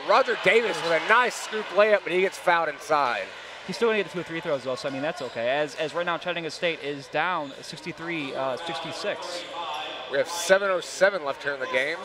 Roger Davis with a nice scoop layup, but he gets fouled inside. He's still going to get the 2 free throws, though, so, I mean, that's okay. As right now, Chattanooga State is down 63-66. We have 7:07 left here in the game.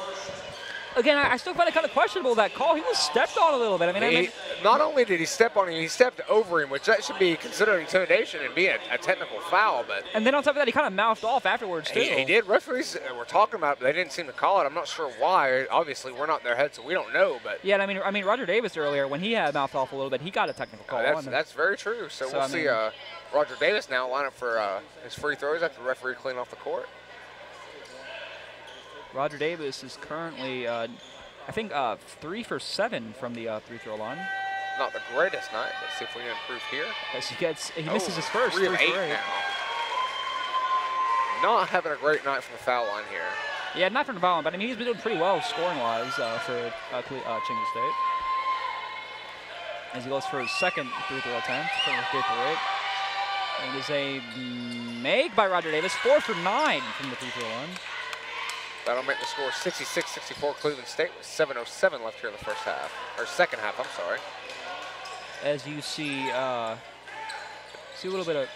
Again, I still find it kind of questionable, that call. He was stepped on a little bit. I mean, not only did he step on him, he stepped over him, which that should be considered intimidation and be a technical foul. And then on top of that, he kind of mouthed off afterwards, too. He did. Referees were talking about it, but they didn't seem to call it. I'm not sure why. Obviously, we're not in their head, so we don't know. But yeah, I mean, Roger Davis earlier, when he had mouthed off a little bit, he got a technical call. That's very true. So we'll see Roger Davis now line up for his free throws after the referee clean off the court. Roger Davis is currently, I think, 3 for 7 from the free throw line. Not the greatest night. Let's see if we can improve here. As he misses his first 3 of 8 now. Not having a great night from the foul line here. Yeah, not from the foul line, but I mean, he's been doing pretty well scoring-wise for Chattanooga State. As he goes for his second free throw attempt, from his 5th rate. And it is a make by Roger Davis, 4 for 9 from the free throw line. That'll make the score 66-64 Cleveland State with 7:07 left here in the first half, or second half, I'm sorry. As you see a little bit of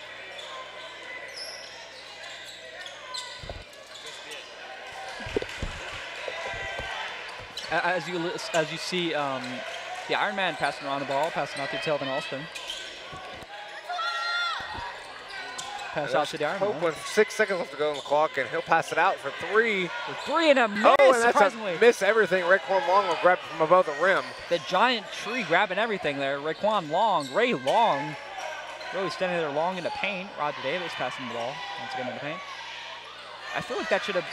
as you see the Iron Man passing around the ball, passing out to Telvin Alston. Pass out to the Iron Hope Man. with 6 seconds left to go on the clock, and he'll pass it out for 3. For 3 and a miss, Oh, and that's surprisingly. a miss everything. Raekwon Long will grab it from above the rim. The giant tree grabbing everything there. Raekwon Long, Ray Long, really standing there long in the paint. Roger Davis passing the ball once again in the paint. I feel like that should have.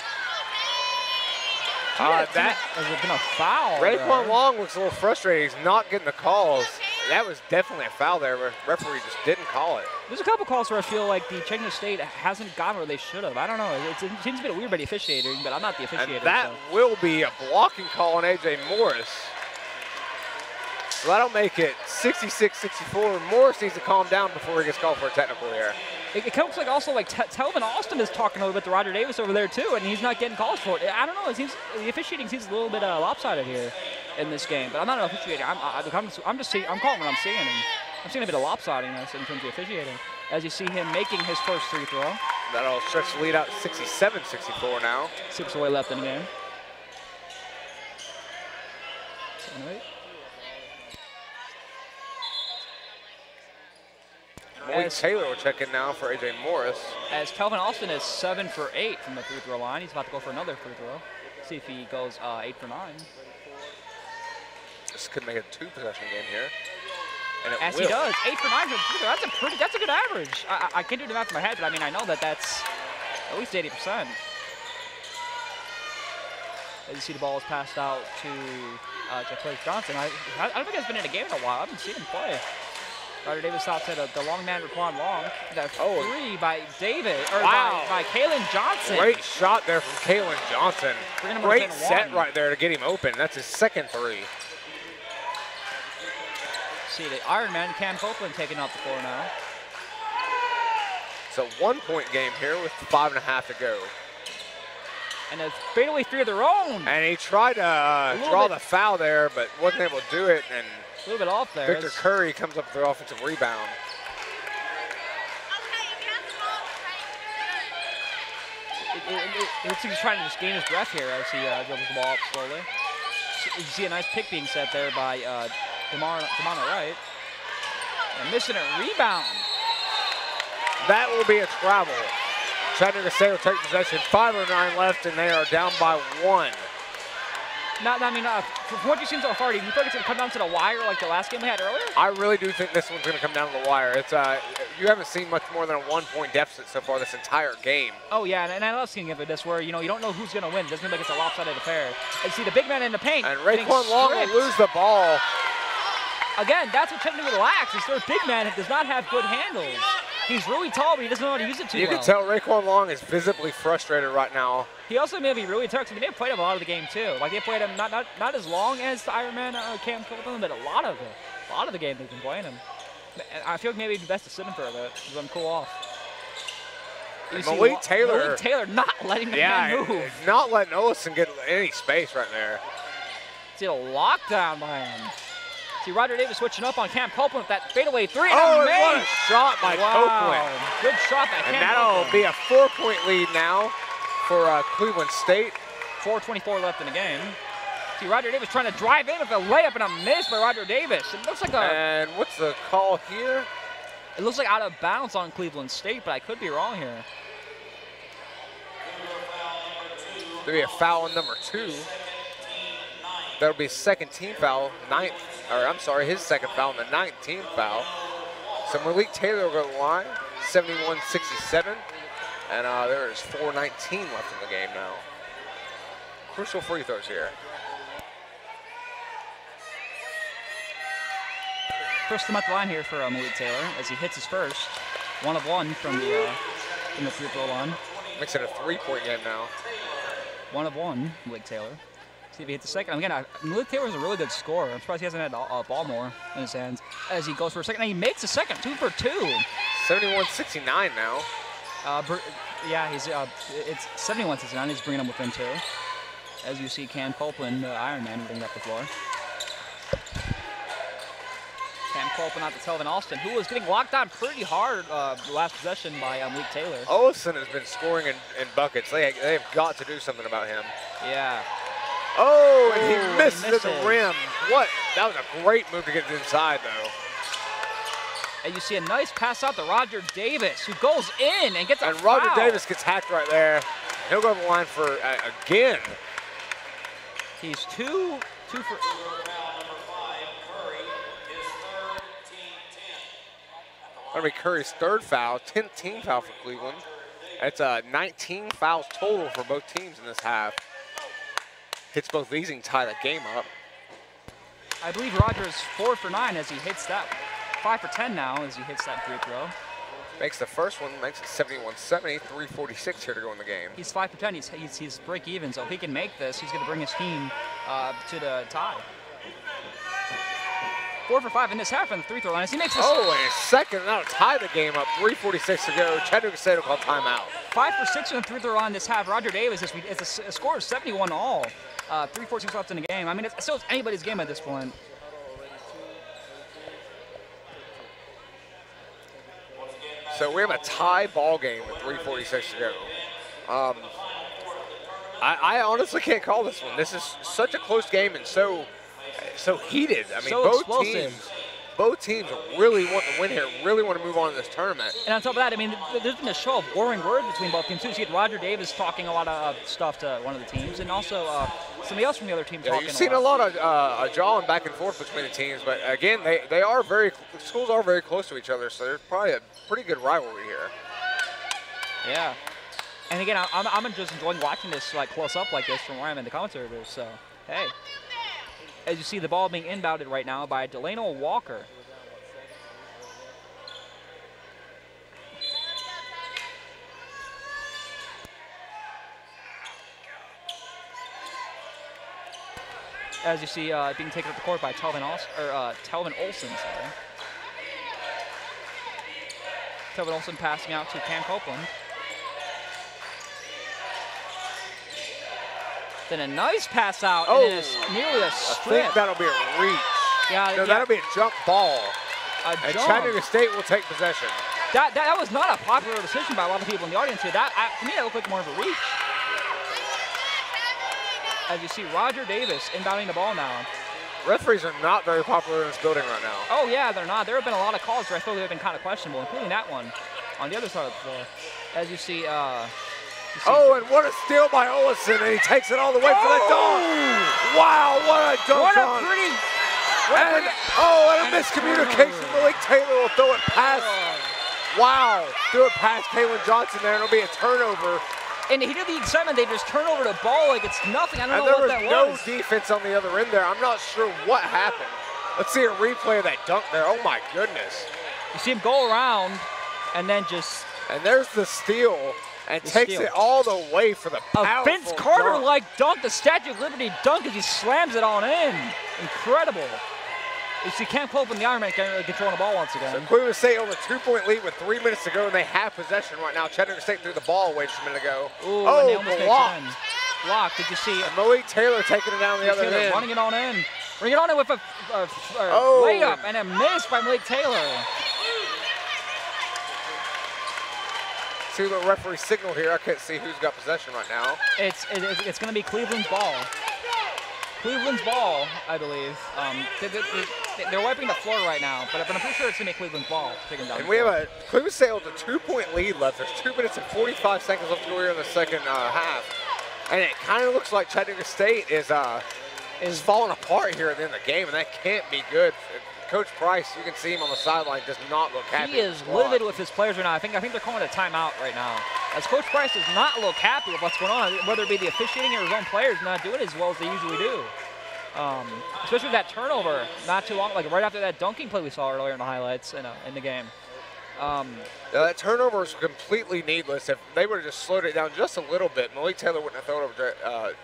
That has been a foul. Raekwon Long looks a little frustrated. He's not getting the calls. That was definitely a foul there. The referee just didn't call it. There's a couple calls where I feel like the Chattanooga State hasn't gone where they should have. I don't know. It seems a bit weird by the officiating, but I'm not the officiator. And that will be a blocking call on A.J. Morris. So that'll make it 66-64. Morris needs to calm down before he gets called for a technical here. It kind of looks like also like Telvin Austin is talking a little bit to Roger Davis over there too, and he's not getting calls for it. I don't know. It seems the officiating seems a little bit lopsided here in this game. But I'm not an officiator. I'm just seeing. I'm calling what I'm seeing, and I'm seeing a bit of lopsidedness in terms of officiating. As you see him making his first free throw. That'll stretch the lead out 67-64 now. 6 away left in the game. 7-8. Malik Taylor will check in now for A.J. Morris. As Telvin Austin is 7 for 8 from the free throw line. He's about to go for another free throw. See if he goes 8 for 9. This could make a 2-possession game here. And it As will. he does, 8 for 9 from the free throw. That's a good average. I can't do the math in my head, but I mean, I know that's at least 80%. As you see, the ball is passed out to Clay Johnson. I don't think he's been in a game in a while. I haven't seen him play. Roger Davis stops at the long man, Raekwon Long. That 3 by David, or by Kalen Johnson. Great shot there from Kalen Johnson. Great set right there to get him open. That's his second 3. See the Iron Man, Cam Copeland taking up the floor now. It's a 1-point game here with 5.5 to go. And a fadeaway 3 of their own. And he tried to draw the foul there, but wasn't able to do it. And a little bit off there. Victor Curry comes up with the offensive rebound. It looks like he's trying to just gain his breath here as he dribbles the ball up slowly. So you see a nice pick being set there by DeMar Wright. And missing a rebound. That will be a travel. Chattanooga State will take possession. 5:09 left, and they are down by 1. From what you've seen so far, do you think it's going to come down to the wire like the last game we had earlier? I really do think this one's going to come down to the wire. It's you haven't seen much more than a 1-point deficit so far this entire game. Oh, yeah, and I love seeing it this where, you don't know who's going to win. It doesn't mean like it's a lopsided affair. And see the big man in the paint. And Raekwon Long will lose the ball. Again, that's what Chattanooga lacks, is their big man does not have good handles. He's really tall, but he doesn't know how to use it too well. You can tell Raekwon Long is visibly frustrated right now. He also may be really tough. I mean, they played him a lot of the game too. Like they played him not as long as the Iron Man Cam Copeland, but a lot of the game they've been playing him. And I feel like maybe it'd be best to sit him for a bit, let him cool off. Malik Taylor not letting the man move. Not letting Olsen get any space right there. See a lockdown by him. See Roger Davis switching up on Cam Copeland with that fadeaway 3. Oh, what a shot by Copeland. Good shot by Cam And that'll be a 4-point lead now for Cleveland State. 4:24 left in the game. See Roger Davis trying to drive in with a layup and a miss by Roger Davis. It looks like And what's the call here? It looks like out of bounds on Cleveland State, but I could be wrong here. There'll be a foul on number 2. That'll be his second team foul, his second foul, and the 9th team foul. So Malik Taylor will go to the line, 71-67. And there is 4:19 left in the game now. Crucial free throws here. First time at the line here for Malik Taylor as he hits his first. 1 of 1 from the free throw line. Makes it a 3-point game now. 1 of 1, Malik Taylor. See if he hits the second. Again, Malik Taylor is a really good scorer. I'm surprised he hasn't had a ball more in his hands as he goes for a second. And he makes a second, 2 for 2. 71-69 now. Yeah, it's 71-69. He's bringing him within 2. As you see, Cam Copeland, Iron Man, bringing up the floor. Cam Copeland out to Telvin Austin, who was getting locked down pretty hard the last possession by Malik Taylor. Olsen has been scoring in buckets. They have got to do something about him. Yeah. Oh, and he misses at the rim. What? That was a great move to get it inside, though. And you see a nice pass out to Roger Davis, who goes in and gets a And Roger foul. Davis gets hacked right there. He'll go to the line for, again. He's two for... That'll be Curry's third foul, 10th team foul for Cleveland. It's 19 fouls total for both teams in this half. Hits both these and tie the game up. I believe Roger is 4 for 9 as he hits that. 5 for 10 now as he hits that free throw. Makes the first one, makes it 71-70, 3:46 here to go in the game. He's 5 for 10. He's break even, so if he can make this, he's going to bring his team to the tie. 4 for 5 in this half on the free throw line as he makes this. Oh, and a second, that'll tie the game up. 3:46 to go. Chattanooga State will call timeout. 5 for 6 on the free throw line this half. Roger Davis, it's a score of 71 all. 3:46 left in the game. I mean, it's still anybody's game at this point. So we have a tie ball game with 3:46 to go. I honestly can't call this one. This is such a close game and so heated. I mean, So both teams really want to win here, really want to move on in this tournament. And on top of that, I mean, there's been a show of warring words between both teams too. So you get Roger Davis talking a lot of stuff to one of the teams, and also somebody else from the other team talking. You've seen a lot of jawing back and forth between the teams, but again, the schools are very close to each other, so there's probably a pretty good rivalry here. Yeah. And again, I'm just enjoying watching this like close up like this from where I'm in the commentary booth. So hey. As you see the ball being inbounded right now by Delano Walker. As you see being taken up the court by Telvin Olsen. Sorry. Telvin Olsen passing out to Cam Copeland. Then a nice pass out, and then nearly a strip. I think that'll be a reach. Yeah, no, that'll be a jump ball. And Chattanooga State will take possession. That was not a popular decision by a lot of people in the audience here. To me, that looked like more of a reach. As you see Roger Davis inbounding the ball now. Referees are not very popular in this building right now. Oh, yeah, they're not. There have been a lot of calls where I feel they've been kind of questionable, including that one on the other side of the floor. As you see... Oh, and what a steal by Olsen, and he takes it all the way for that dunk. Wow, what a dunk on. And a miscommunication. Malik Taylor will throw it past. Wow, threw it past Kaylin Johnson there, and it'll be a turnover. And he did the excitement, they just turn over the ball like it's nothing. I don't know what that was. And there was no defense on the other end there. I'm not sure what happened. Let's see a replay of that dunk there. Oh, my goodness. You see him go around and then just... And there's the steal. And takes it all the way for the powerful Vince Carter-like dunk, the Statue of Liberty dunk as he slams it on in. Incredible. You see Cam Copeland, the Ironman, controlling the ball once again. So Cleveland State over a 2-point lead with 3 minutes to go, and they have possession right now. Chattanooga State threw the ball away just a minute ago. Ooh, blocked. Blocked, did you see? And Malik Taylor taking it down the other end. Running it on in. Bring it on in with a layup, and a miss by Malik Taylor. See the referee signal here. I can't see who's got possession right now. It's going to be Cleveland's ball. Cleveland's ball, I believe. They're wiping the floor right now, but I'm pretty sure it's going to be Cleveland's ball. And we have a Cleveland State with a 2-point lead left. There's 2 minutes and 45 seconds left to go here in the second half. And it kind of looks like Chattanooga State is falling apart here at the end of the game, and that can't be good. Coach Price, you can see him on the sideline, does not look happy. He is livid with his players right now. I think they're calling a timeout right now. As Coach Price does not look happy with what's going on, whether it be the officiating or his own players not doing as well as they usually do. Especially with that turnover not too long, like right after that dunking play we saw earlier in the highlights in the game. That turnover was completely needless. If they would have just slowed it down just a little bit, Malik Taylor wouldn't have thrown it over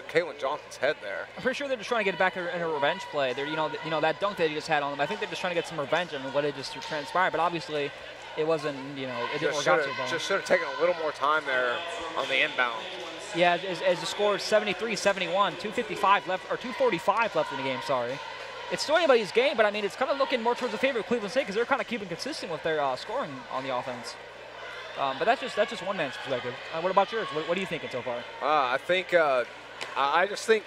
Kaylin Johnson's head there. I'm pretty sure they're just trying to get back in a revenge play. They're, you know that dunk that he just had on them. I think they're just trying to get some revenge on what had just transpired. But obviously, it wasn't. It didn't work out so well. Just should have taken a little more time there on the inbound. Yeah, as the score is 73-71, 2:55 left or 2:45 left in the game. Sorry, it's still anybody's game, but I mean it's kind of looking more towards the favor of Cleveland State because they're kind of keeping consistent with their scoring on the offense. But that's just one man's perspective. What about yours? What are you thinking so far? I just think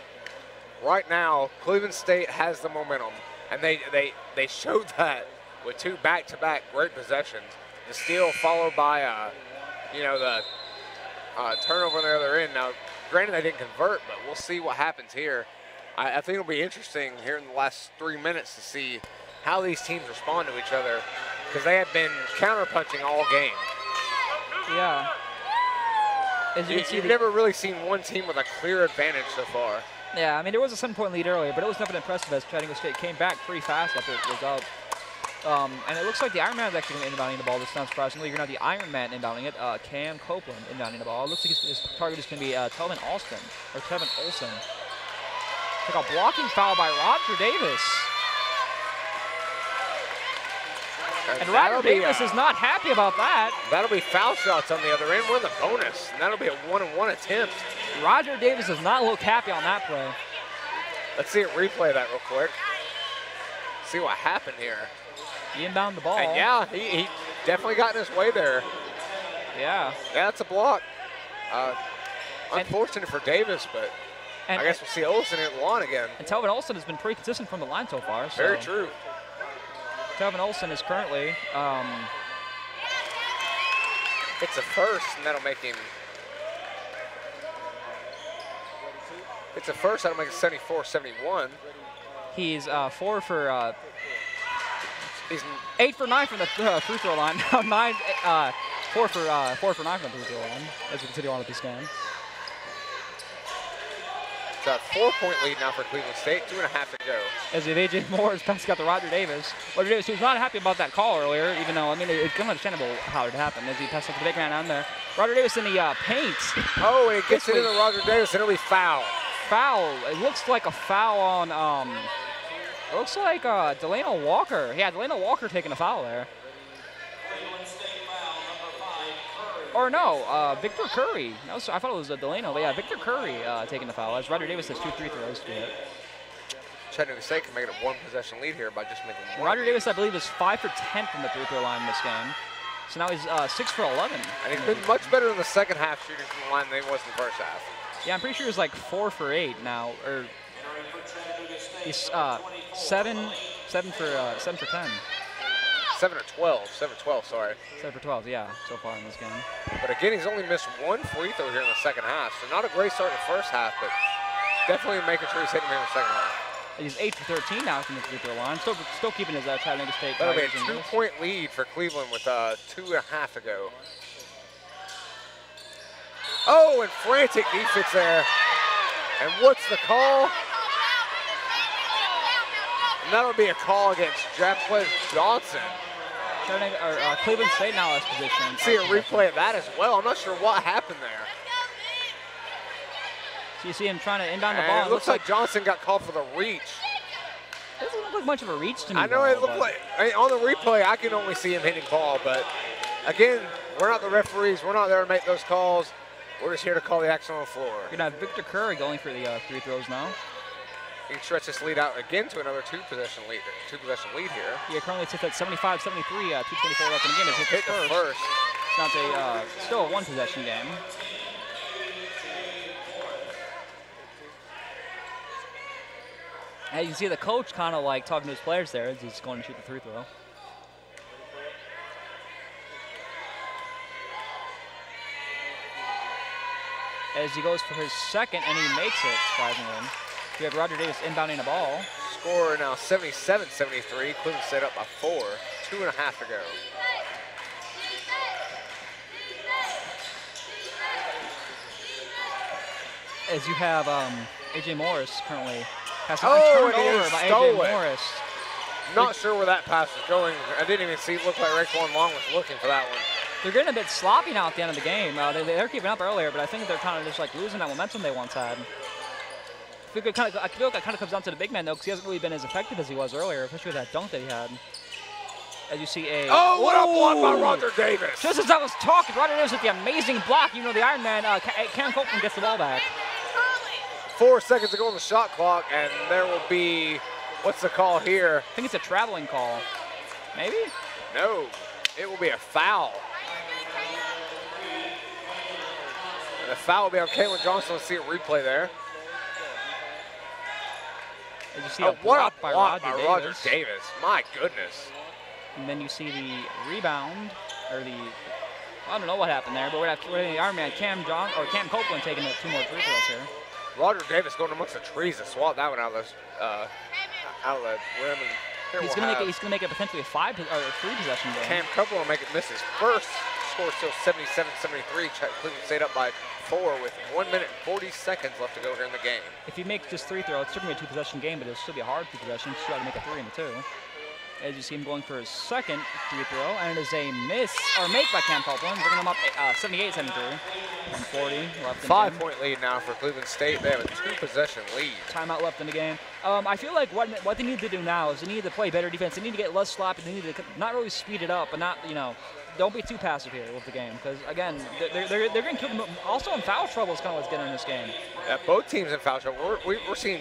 right now Cleveland State has the momentum, and they showed that with 2 back-to-back great possessions. The steal followed by, the turnover on the other end. Now, granted, they didn't convert, but we'll see what happens here. I think it'll be interesting here in the last 3 minutes to see how these teams respond to each other, because they have been counterpunching all game. Yeah. As you can see, you've never really seen one team with a clear advantage so far. Yeah, I mean, there was a 7-point lead earlier, but it was nothing impressive as Chattanooga State came back pretty fast after it was up. And it looks like the Iron Man is actually going to be inbounding the ball this time, surprisingly. You're going to have the Iron Man inbounding it, Cam Copeland inbounding the ball. It looks like his target is going to be Tevin Olson. Took a blocking foul by Roger Davis. And Roger Davis is not happy about that. That'll be foul shots on the other end. We're in the bonus, and that'll be a 1-on-1 attempt. Roger Davis does not look happy on that play. Let's see it replay that real quick. See what happened here. He inbounded the ball. And yeah, he definitely got in his way there. Yeah. Yeah, that's a block. Unfortunate for Davis, but I guess we'll see Olsen at the line again. And Tevin Olsen has been pretty consistent from the line so far. So. Very true. Tevin Olsen is currently it's a first, and that'll make him. It's a first, that'll make it 74-71. He's 4 for. He's 8 for 9 from the free throw line. Now 4 for 9 from the free throw line as we continue on with this game. It's a 4-point lead now for Cleveland State, 2.5 to go. As if A.J. Moore's pass got to Roger Davis. Roger Davis, who's not happy about that call earlier, even though, I mean, it's understandable how it happened as he passed up the big man down there. Roger Davis in the paint. Oh, and it gets it into Roger Davis, and it'll be foul. Foul. It looks like a foul on, it looks like Delano Walker. Yeah, Delano Walker taking a foul there. Or no, Victor Curry. I thought it was Delano, but yeah, Victor Curry taking the foul. As Roger Davis has 2 free throws to hit. Chattanooga State can make it a 1-possession lead here by just making one. Roger Davis, I believe, is 5 for 10 from the free throw line in this game. So now he's 6 for 11. And he's been much better in the second half shooting from the line than he was in the first half. Yeah, I'm pretty sure he's like 4 for 8 now, or he's 7 for 10. 7 for 12, sorry. 7 for 12, yeah, so far in this game. But again, he's only missed 1 free throw here in the second half, so not a great start in the first half, but definitely making sure he's hitting him in the second half. He's 8 for 13 now from the free throw line. Still keeping his Chattanooga State. That'll be a 2-point lead for Cleveland with 2.5 to go. Oh, and frantic defense there. And what's the call? And that'll be a call against Jacqueline Johnson. Cleveland State now has position. See a replay of that as well. I'm not sure what happened there. So you see him trying to inbound the and ball. It looks like Johnson got called for the reach. It doesn't look like much of a reach to me. I know it looked like, on the replay, I can only see him hitting ball, but again, we're not the referees. We're not there to make those calls. We're just here to call the action on the floor. You're going to have Victor Curry going for the free throws now. He can stretch this lead out again to another two-possession lead here. Yeah, currently sits at 75-73, 2:24 left in the game. It's hit the first. So now it's still a 1-possession game. And you can see the coach kind of like talking to his players there as he's going to shoot the free throw. As he goes for his second, and he makes it, surprisingly. We have Roger Davis inbounding the ball. Score now 77-73. Cleveland State up by 4. 2.5 to go. As you have A.J. Morris currently has been turned over by A.J. Morris. Not sure where that pass was going. I didn't even see it look like Raekwon Long was looking for that one. They're getting a bit sloppy now at the end of the game. They're keeping up earlier, but I think they're kind of just like losing that momentum they once had. I feel like that kind of comes down to the big man, though, because he hasn't really been as effective as he was earlier, especially with that dunk that he had. As you see a... Oh, what a block by Roger Davis! Just as I was talking, Roger Davis with the amazing block. You know, the Iron Man, Cam Copeland gets the ball back. 4 seconds to go on the shot clock, and there will be... What's the call here? I think it's a traveling call. Maybe? No, it will be a foul. And the foul will be on Caitlin Johnson. Let's see a replay there. You see a block by Roger Davis. My goodness. And then you see the rebound, or I don't know what happened there, but we're having the Iron Man, Cam Copeland taking 2 more free throws here. Roger Davis going amongst the trees to swat that one out of the rim. And He's gonna make it potentially a 3 possession game. Cam Copeland will miss his first. Score still 77-73. Cleveland State up by 4 with 1 minute and 40 seconds left to go here in the game. If you make just 3 throws, it's still gonna be a 2 possession game, but it'll still be a hard 2 possession. You still got to make a 3 in the 2. As you see him going for his second free throw, and it is a miss or make by Cam Copeland, bringing him up 78-73. 140 left. 5-point lead now for Cleveland State. They have a 2 possession lead. Timeout left in the game. I feel like what they need to do now is they need to play better defense. They need to get less sloppy. They need to not really speed it up, but not don't be too passive here with the game, because again they're going to kill them. Also in foul trouble is kind of what's getting in this game. Yeah, both teams in foul trouble. We've seen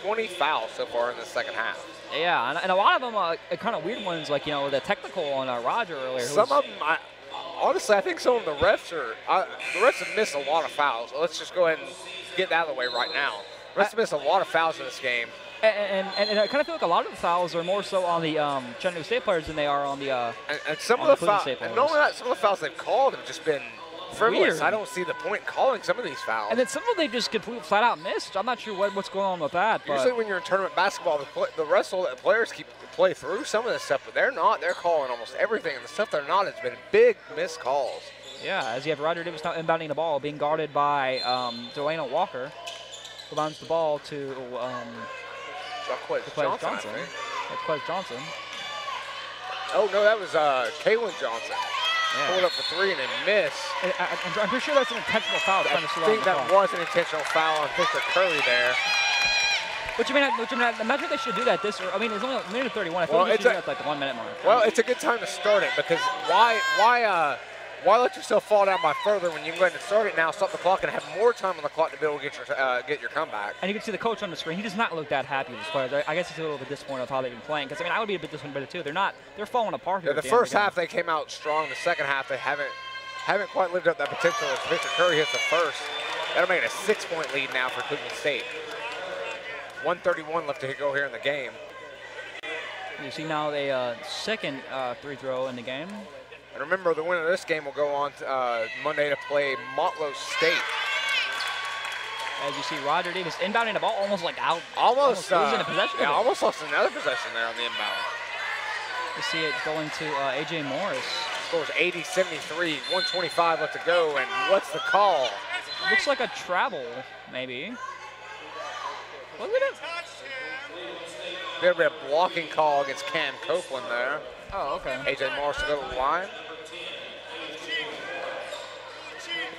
20 fouls so far in the second half. Yeah, and a lot of them are kind of weird ones, like the technical on Roger earlier. Some of them, honestly, I think some of the refs have missed a lot of fouls. So let's just go ahead and get that out of the way right now. Refs have missed a lot of fouls in this game. And I kind of feel like a lot of the fouls are more so on the Chattanooga State players than they are on the and some of the fouls. And not only that, some of the fouls they've called have just been frivolous. Weird. I don't see the point in calling some of these fouls. And then some of them they just completely flat out missed. I'm not sure what's going on with that. But usually when you're in tournament basketball, the rest of the players play through some of this stuff, but they're not. They're calling almost everything, and the stuff they're not has been big missed calls. Yeah, as you have Roger Davis now inbounding the ball, being guarded by Delano Walker, who bounds the ball to Jaquez Johnson. Jaquez Johnson. Oh no, that was Kalen Johnson. Yeah. Pulled up for 3 and then missed. I'm pretty sure that's an intentional foul. I think that was an intentional foul on Victor Curry there. Which I'm not sure they should do that it's only a minute 31. I feel like they should do that at like the 1 minute mark. Well, it's a good time to start it, because why let yourself fall down by further when you can go ahead and start it now, stop the clock, and have more time on the clock to be able to get your comeback. And you can see the coach on the screen. He does not look that happy with his players. I guess he's a little bit disappointed with how they've been playing, because I would be a bit disappointed too. They're falling apart here. Yeah, the first half they came out strong. The second half they haven't quite lived up that potential. As Victor Curry hits the first, that'll make it a 6-point lead now for Cleveland State. 1:31 left to go here in the game. You see now the second free throw in the game. And remember, the winner of this game will go on Monday to play Motlow State. As you see, Roger Davis inbounding the ball almost like out. Almost losing a possession. Yeah, almost lost another possession there on the inbound. You see it going to A.J. Morris. Scores 80-73, 1:25 left to go, and what's the call? Looks like a travel, maybe. Look at it. There'll be a blocking call against Cam Copeland there. Oh, okay. A.J. Morris to go to the line.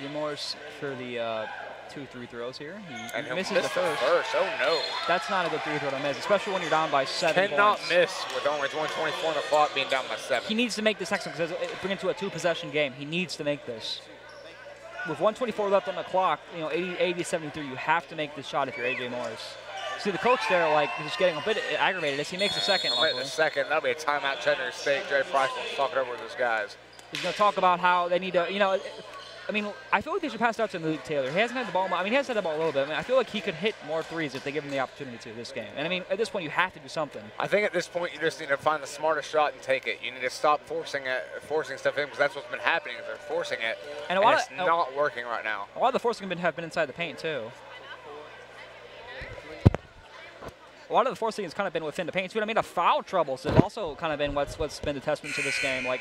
A.J. Morris for the 2 free throws here. He misses missed the first. Oh, no. That's not a good free throw to miss, especially when you're down by 7 Cannot points. miss with only 1:24 on the clock, being down by 7. He needs to make this next one, because bring it to a 2-possession game. He needs to make this. With 1:24 left on the clock, 80-73, you have to make this shot if you're A.J. Morris. See the coach there, just getting a bit aggravated as he makes a second. The second, that'll be a timeout. Chattanooga State. Jerry Price will talk it over with his guys. He's going to talk about how they need to, I feel like they should pass it out to Malik Taylor. He hasn't had the ball. He has had the ball a little bit. I feel like he could hit more threes if they give him the opportunity to this game. And at this point, you have to do something. I think at this point, you just need to find the smartest shot and take it. You need to stop forcing stuff in, because that's what's been happening. Is they're forcing it, and it's not working right now. A lot of the forcing have been inside the paint too. A lot of the forcing has kind of been within the paint too. The foul troubles have also kind of been what's been the testament to this game. Like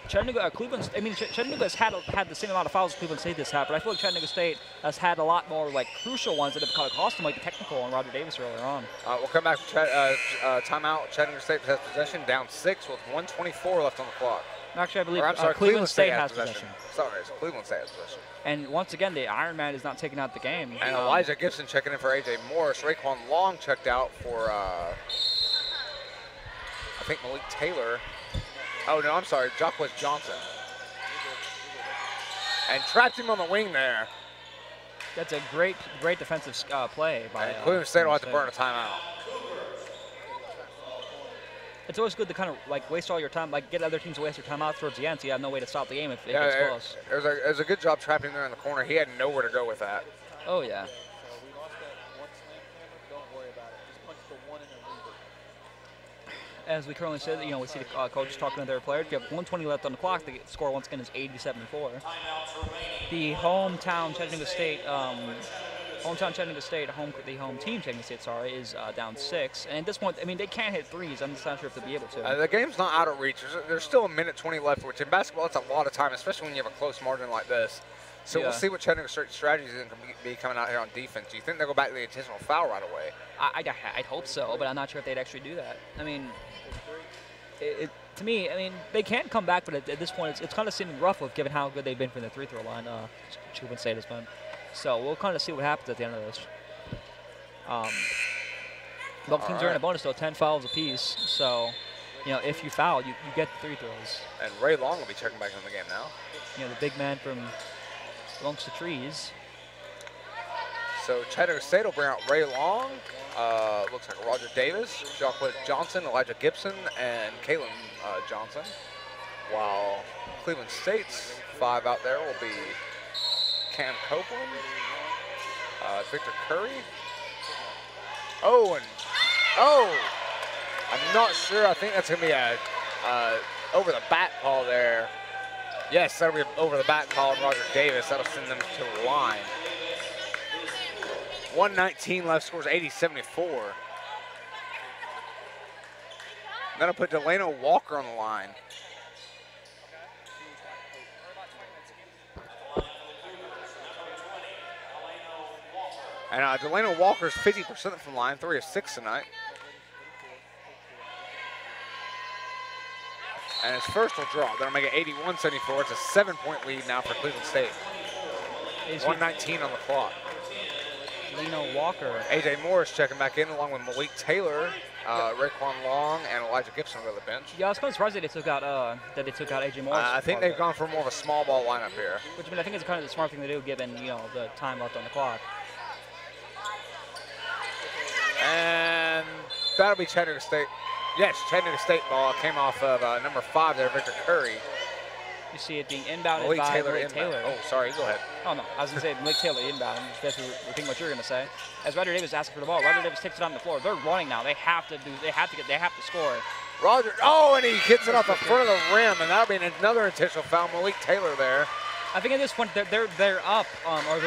Chattanooga, Chattanooga has had the same amount of fouls as Cleveland State this half, but I feel like Chattanooga State has had a lot more crucial ones that have kind of cost them, like the technical on Roger Davis earlier on. We'll come back to timeout. Chattanooga State has possession, down 6 with 1:24 left on the clock. Actually, I believe Cleveland State has possession. Sorry, it's Cleveland State has possession. And once again, the Iron Man is not taking out the game. And Elijah Gibson checking in for A.J. Morris. Raekwon Long checked out for, I think, Malik Taylor. Oh, no, I'm sorry, Jaquez Johnson. And trapped him on the wing there. That's a great defensive play by Cleveland State will have to burn a timeout. It's always good to kind of waste all your time, get other teams to waste their time out towards the end, so you have no way to stop the game if it gets close. It was a good job trapping him there in the corner. He had nowhere to go with that. Oh, yeah. as we currently said, we see the coach talking to their players. If you have 1:20 left on the clock, the score once again is 80-74. The hometown Chattanooga State, the home team Chattanooga State, is down 6. And at this point, I mean, they can't hit threes. I'm just not sure if they'll be able to. The game's not out of reach. There's still 1:20 left, which in basketball, that's a lot of time, especially when you have a close margin like this. So we'll see what Chattanooga State strategies are going to be coming out here on defense. Do you think they'll go back to the intentional foul right away? I'd hope so, but I'm not sure if they'd actually do that. I mean, to me, I mean, they can come back, but at this point, it's kind of seeming rough given how good they've been from the free-throw line. Cleveland State has been. So we'll kind of see what happens at the end of this. Both teams are in a bonus, though, 10 fouls apiece. So, if you foul, you get the free throws. And Ray Long will be checking back in the game now. The big man from amongst the trees. So Chattanooga State will bring out Ray Long. Looks like Roger Davis, Chocolate Johnson, Elijah Gibson, and Kalen Johnson. While Cleveland State's 5 out there will be Cam Copeland, Victor Curry. I'm not sure. I think that's going to be a over the back call there. Yes, that'll be over the back call on Roger Davis. That'll send them to the line. 1:19 left, scores 80-74. That'll put Delano Walker on the line. And Delano Walker's 50% from line, 3 of 6 tonight. And his first will draw. That'll make it 81-74. It's a 7-point lead now for Cleveland State. 1:19 on the clock. Delano Walker. A.J. Morris checking back in along with Malik Taylor, Raekwon Long, and Elijah Gibson on the bench. Yeah, I was kind of surprised that they took out A.J. Morris. I think they've gone for more of a small ball lineup here. Which, I mean, I think is kind of the smart thing to do given, the time left on the clock. And that'll be Chattanooga State. Yes, Chattanooga State ball came off of number 5 there, Victor Curry. You see it being inbounded Malik by Taylor. Malik Taylor. Oh, sorry, go ahead. Oh, no, I was going to say Malik Taylor inbound. That's repeating what you're going to say. As Roger Davis asking for the ball, Roger Davis takes it on the floor. They're running now. They have to score. Roger, and he hits it off the front of the rim, and that'll be another intentional foul. Malik Taylor there. I think at this point they're up or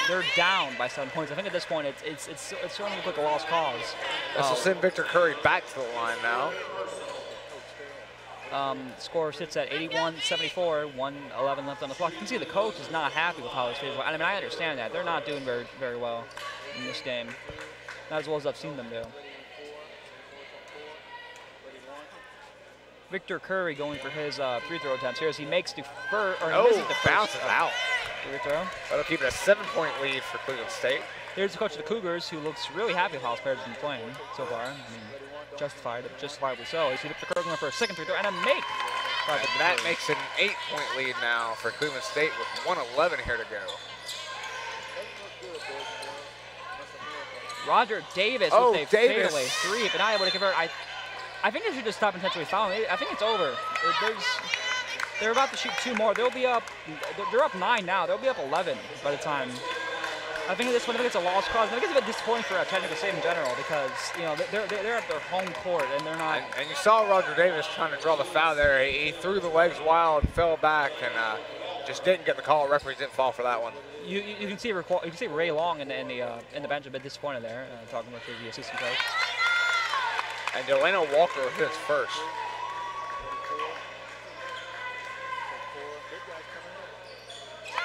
they're down by 7 points. I think at this point it's starting to look like a lost cause. This will send Victor Curry back to the line now. Score sits at 81-74, 1:11 left on the clock. You can see the coach is not happy with how this phase went. I mean, I understand that. They're not doing very, very well in this game. Not as well as I've seen them do. Victor Curry going for his free throw attempts here as he makes the first, or he misses the first. Bounces out. Free throw. That'll keep it a 7-point lead for Cleveland State. There's the coach of the Cougars who looks really happy with how his players have been playing so far. I mean, justifiably so. You see Victor Curry going for a second free throw and a make. And that makes it an 8-point lead now for Cleveland State with 1:11 here to go. Roger Davis with a fadeaway 3, but not able to convert. I think they should just stop intentionally fouling. I think it's over. They're about to shoot 2 more. They'll be up. They're up 9 now. They'll be up 11 by the time. I think at this point, I think it's a lost cause. I think it's a bit disappointing for Chattanooga State in general because they're at their home court and they're not. And you saw Roger Davis trying to draw the foul there. He threw the legs wild, fell back, and just didn't get the call. Referees didn't fall for that one. You can see Ray Long in the bench a bit disappointed there, talking with the assistant coach. And Delano Walker hits first.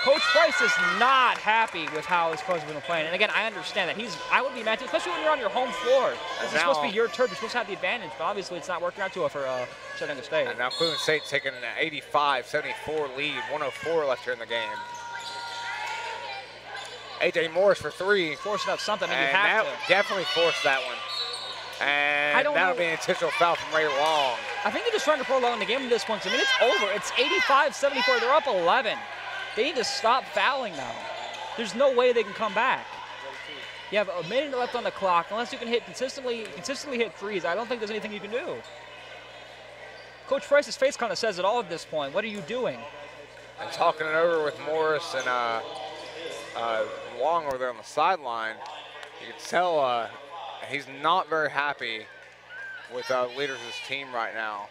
Coach Price is not happy with how his coach has been playing. And again, I understand that. I would be mad too, especially when you're on your home floor. This is supposed to be your turf. You're supposed to have the advantage, but obviously it's not working out too well for Chattanooga State. And now Cleveland State taking an 85-74 lead, 1:04 left here in the game. A.J. Morris for 3. Forcing out something, and you and have that to. Definitely forced that one. And that'll be an intentional foul from Ray Long. I think they're just trying to prolong the game at this point. I mean, it's over. It's 85-74. They're up 11. They need to stop fouling now. There's no way they can come back. You have a minute left on the clock. Unless you can hit consistently hit threes, I don't think there's anything you can do. Coach Price's face kind of says it all at this point. What are you doing? And talking it over with Morris and Long over there on the sideline, you can tell he's not very happy with leaders of this team right now.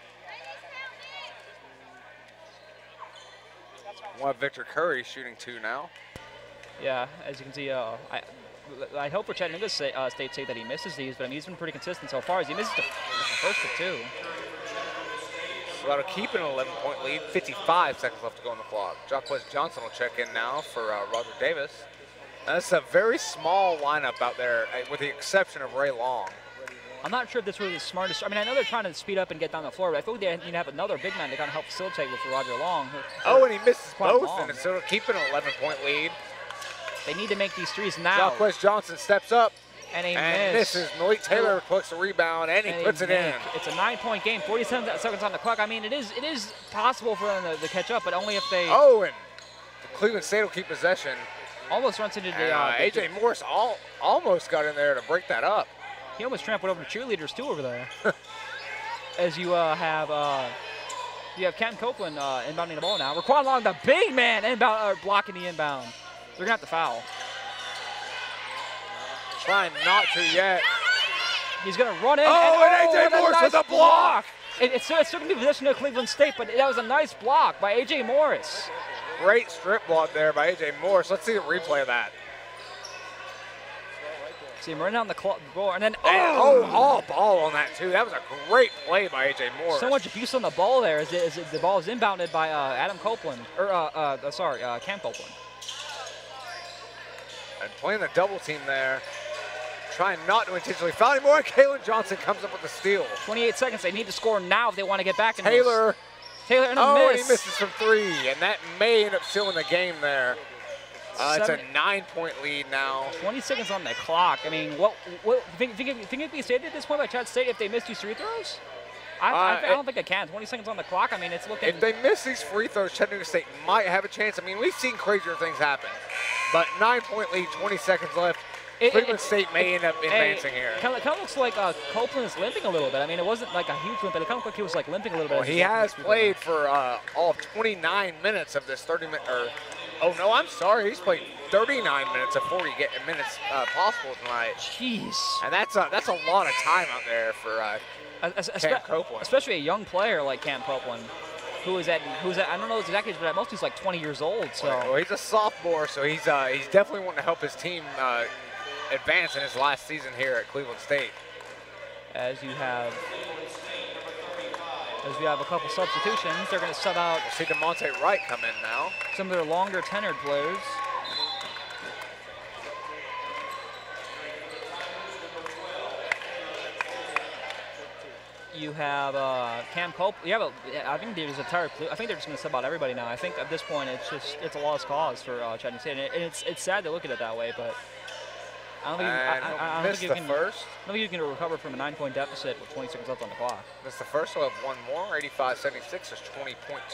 We'll have Victor Curry shooting 2 now. Yeah, as you can see, I hope for Chattanooga State say that he misses these, but I mean, he's been pretty consistent so far. As he misses the first of 2. So that'll keep an 11-point lead. 55 seconds left to go on the clock. Jacquez Johnson will check in now for Roger Davis. And that's a very small lineup out there, with the exception of Ray Long. I'm not sure if this really the smartest. I mean, I know they're trying to speed up and get down the floor, but I feel like they need to have another big man to kind of help facilitate with Roger Long. Oh, and he misses both, long. and so it'll keep an 11-point lead. They need to make these threes now. Jacquez Johnson steps up and misses. Malik Taylor collects the rebound, and he puts it in. It's a 9-point game, 47 seconds on the clock. I mean, it is possible for them to catch up, but only if they. Oh, and Cleveland State will keep possession. Almost runs into the. A.J. Morris almost got in there to break that up. He almost trampled over the cheerleaders too over there. As you have Cam Copeland inbounding the ball now. Raquan Long, the big man, blocking the inbound. They're gonna have to foul. Trying not to yet. He's gonna run in. And A.J. Morris with a block. It's still gonna be possession of Cleveland State, but that was a nice block by A.J. Morris. Great strip block there by A.J. Morris. Let's see the replay of that. See him running down the ball, and then all ball on that too. That was a great play by A.J. Morris. So much abuse on the ball there as the ball is inbounded by Adam Copeland, or Cam Copeland. And playing the double team there, trying not to intentionally foul anymore. And Kalen Johnson comes up with the steal. 28 seconds. They need to score now if they want to get back in Taylor and a and miss. he misses from 3, and that may end up sealing the game there. It's a 9-point lead now. 20 seconds on the clock. I mean, what think it'd be stated at this point by Chat State if they miss these free throws? I don't think they can. 20 seconds on the clock. I mean, it's looking. If they miss these free throws, Chattanooga State might have a chance. I mean, we've seen crazier things happen, but 9-point lead, 20 seconds left. Cleveland State may end up advancing here. Kind of looks like Copeland is limping a little bit. I mean, it wasn't like a huge limp, but it kind of looked like he was like limping a little bit. Well, he has played for all of 29 minutes of this 30-minute. Oh no, I'm sorry. He's played 39 minutes of 40 minutes possible tonight. Jeez. And that's a lot of time out there for Cam Copeland. Especially a young player like Cam Copeland, who's at I don't know his exact age, but at most he's like 20 years old. So well, he's a sophomore, so he's definitely wanting to help his team advance in his last season here at Cleveland State. As we have a couple substitutions, they're going to sub out. We'll see DeMonte Wright come in now. Some of their longer tenured players. You have Cam Copeland. I think there's a tired. I think they're just going to sub out everybody now. I think at this point it's a lost cause for Chattanooga State, and it's sad to look at it that way, but. I don't think you can recover from a 9-point deficit with 20 seconds left on the clock. That's the first. We'll have one more. 85-76. There's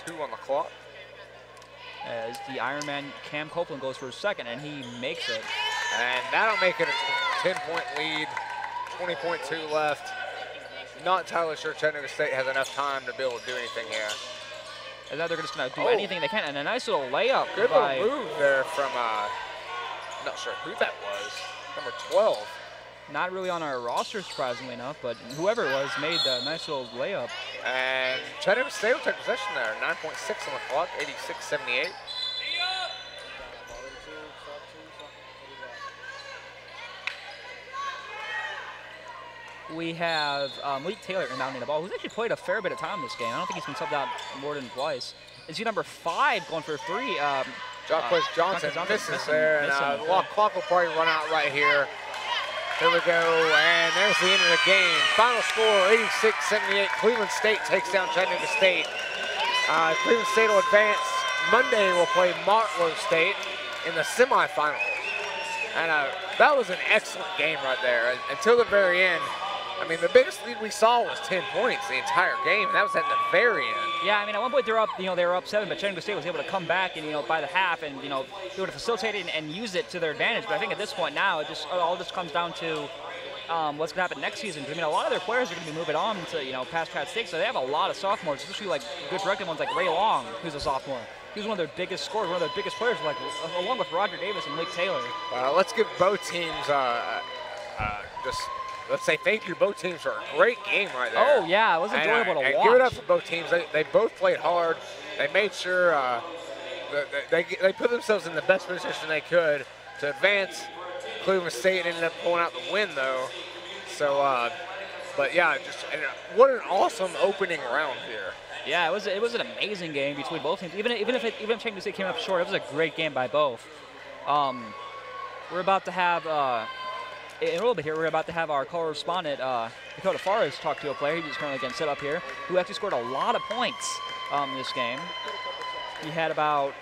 20.2 on the clock. As the Ironman Cam Copeland goes for his second, and he makes it. And that'll make it a 10-point lead. 20.2 left. Not entirely sure Chattanooga State has enough time to be able to do anything here. And now they're just going to do anything they can. And a nice little layup. Good little move there from, not sure who that was. Number 12. Not really on our roster, surprisingly enough, but whoever it was made a nice little layup. And Chattanooga State will take possession there. 9.6 on the clock, 86-78. We have Malik Taylor inbounding the ball, who's actually played a fair bit of time this game. I don't think he's been subbed out more than twice. Is he number 5 going for a 3? Jacquez Johnson misses there, and the clock will probably run out right here. Here we go, and there's the end of the game. Final score, 86-78. Cleveland State takes down Chattanooga State. Cleveland State will advance. Monday we'll play Martlow State in the semifinals. And that was an excellent game right there until the very end. I mean, the biggest lead we saw was 10 points the entire game, and that was at the very end. Yeah, I mean, at one point they were up 7, but Chattanooga State was able to come back and, by the half and, be able to facilitate it and use it to their advantage. But I think at this point now, it all just comes down to what's going to happen next season. I mean, a lot of their players are going to be moving on to, past Chat State, so they have a lot of sophomores, especially like good directed ones like Ray Long, who's a sophomore. He's one of their biggest scorers, one of their biggest players, along with Roger Davis and Malik Taylor. Let's give both teams just let's say thank you to both teams for a great game right there. Oh, yeah, it was enjoyable to watch. Give it up for both teams. They both played hard. They made sure they put themselves in the best position they could to advance. Cleveland State ended up pulling out the win, though. So, but yeah, what an awesome opening round here. Yeah, it was an amazing game between both teams. Even if Chattanooga State came up short, it was a great game by both. We're about to have in a little bit here. We're about to have our correspondent Dakota Forrest talk to a player. He's currently getting set up here, who actually scored a lot of points this game. He had about.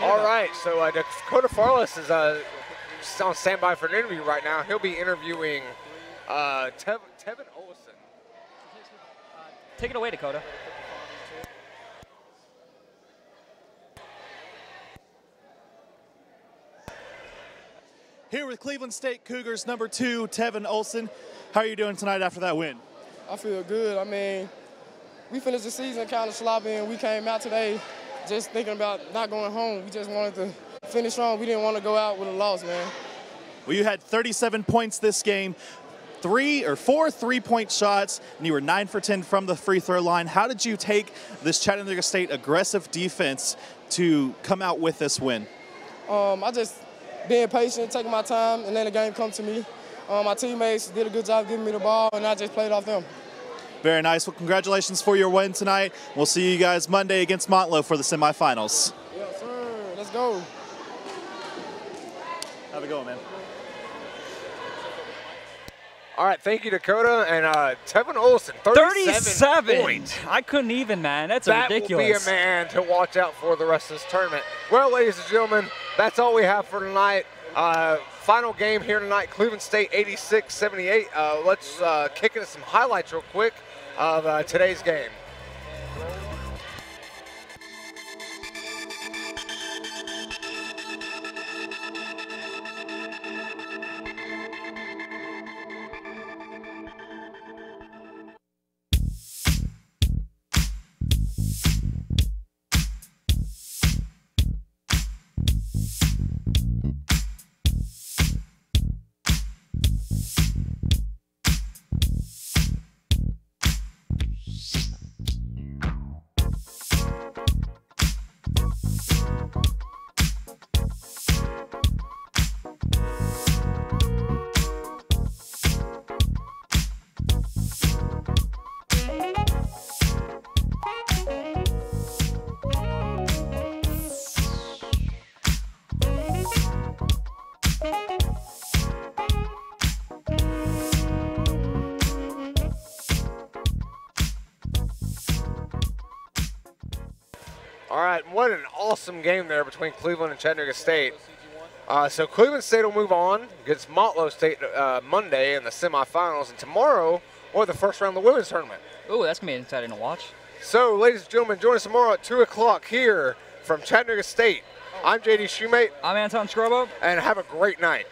All right, so Dakota Forrest is on standby for an interview right now. He'll be interviewing Tevin Olson. Take it away, Dakota. Here with Cleveland State Cougars number 2, Tevin Olson. How are you doing tonight after that win? I feel good. I mean, we finished the season kind of sloppy, and we came out today just thinking about not going home. We just wanted to finish strong. We didn't want to go out with a loss, man. Well, you had 37 points this game, 4 3-point shots, and you were 9 for 10 from the free throw line. How did you take this Chattanooga State aggressive defense to come out with this win? I just being patient, taking my time, and letting the game come to me. My teammates did a good job giving me the ball, and I just played off them. Very nice. Well, congratulations for your win tonight. We'll see you guys Monday against Montlow for the semifinals. Yes, sir. Let's go. Have a good one, man. All right, thank you, Dakota. And Tevin Olson, 37 points. I couldn't even, man. That's ridiculous. That will be a man to watch out for the rest of this tournament. Well, ladies and gentlemen, that's all we have for tonight. Final game here tonight, Cleveland State 86-78. Let's kick into some highlights real quick of today's game. All right, what an awesome game there between Cleveland and Chattanooga State. So Cleveland State will move on against Montlow State Monday in the semifinals, and tomorrow, or the first round of the women's tournament. Ooh, that's going to be exciting to watch. So, ladies and gentlemen, join us tomorrow at 2 o'clock here from Chattanooga State. I'm JD Shoemate. I'm Anton Scrobo. And have a great night.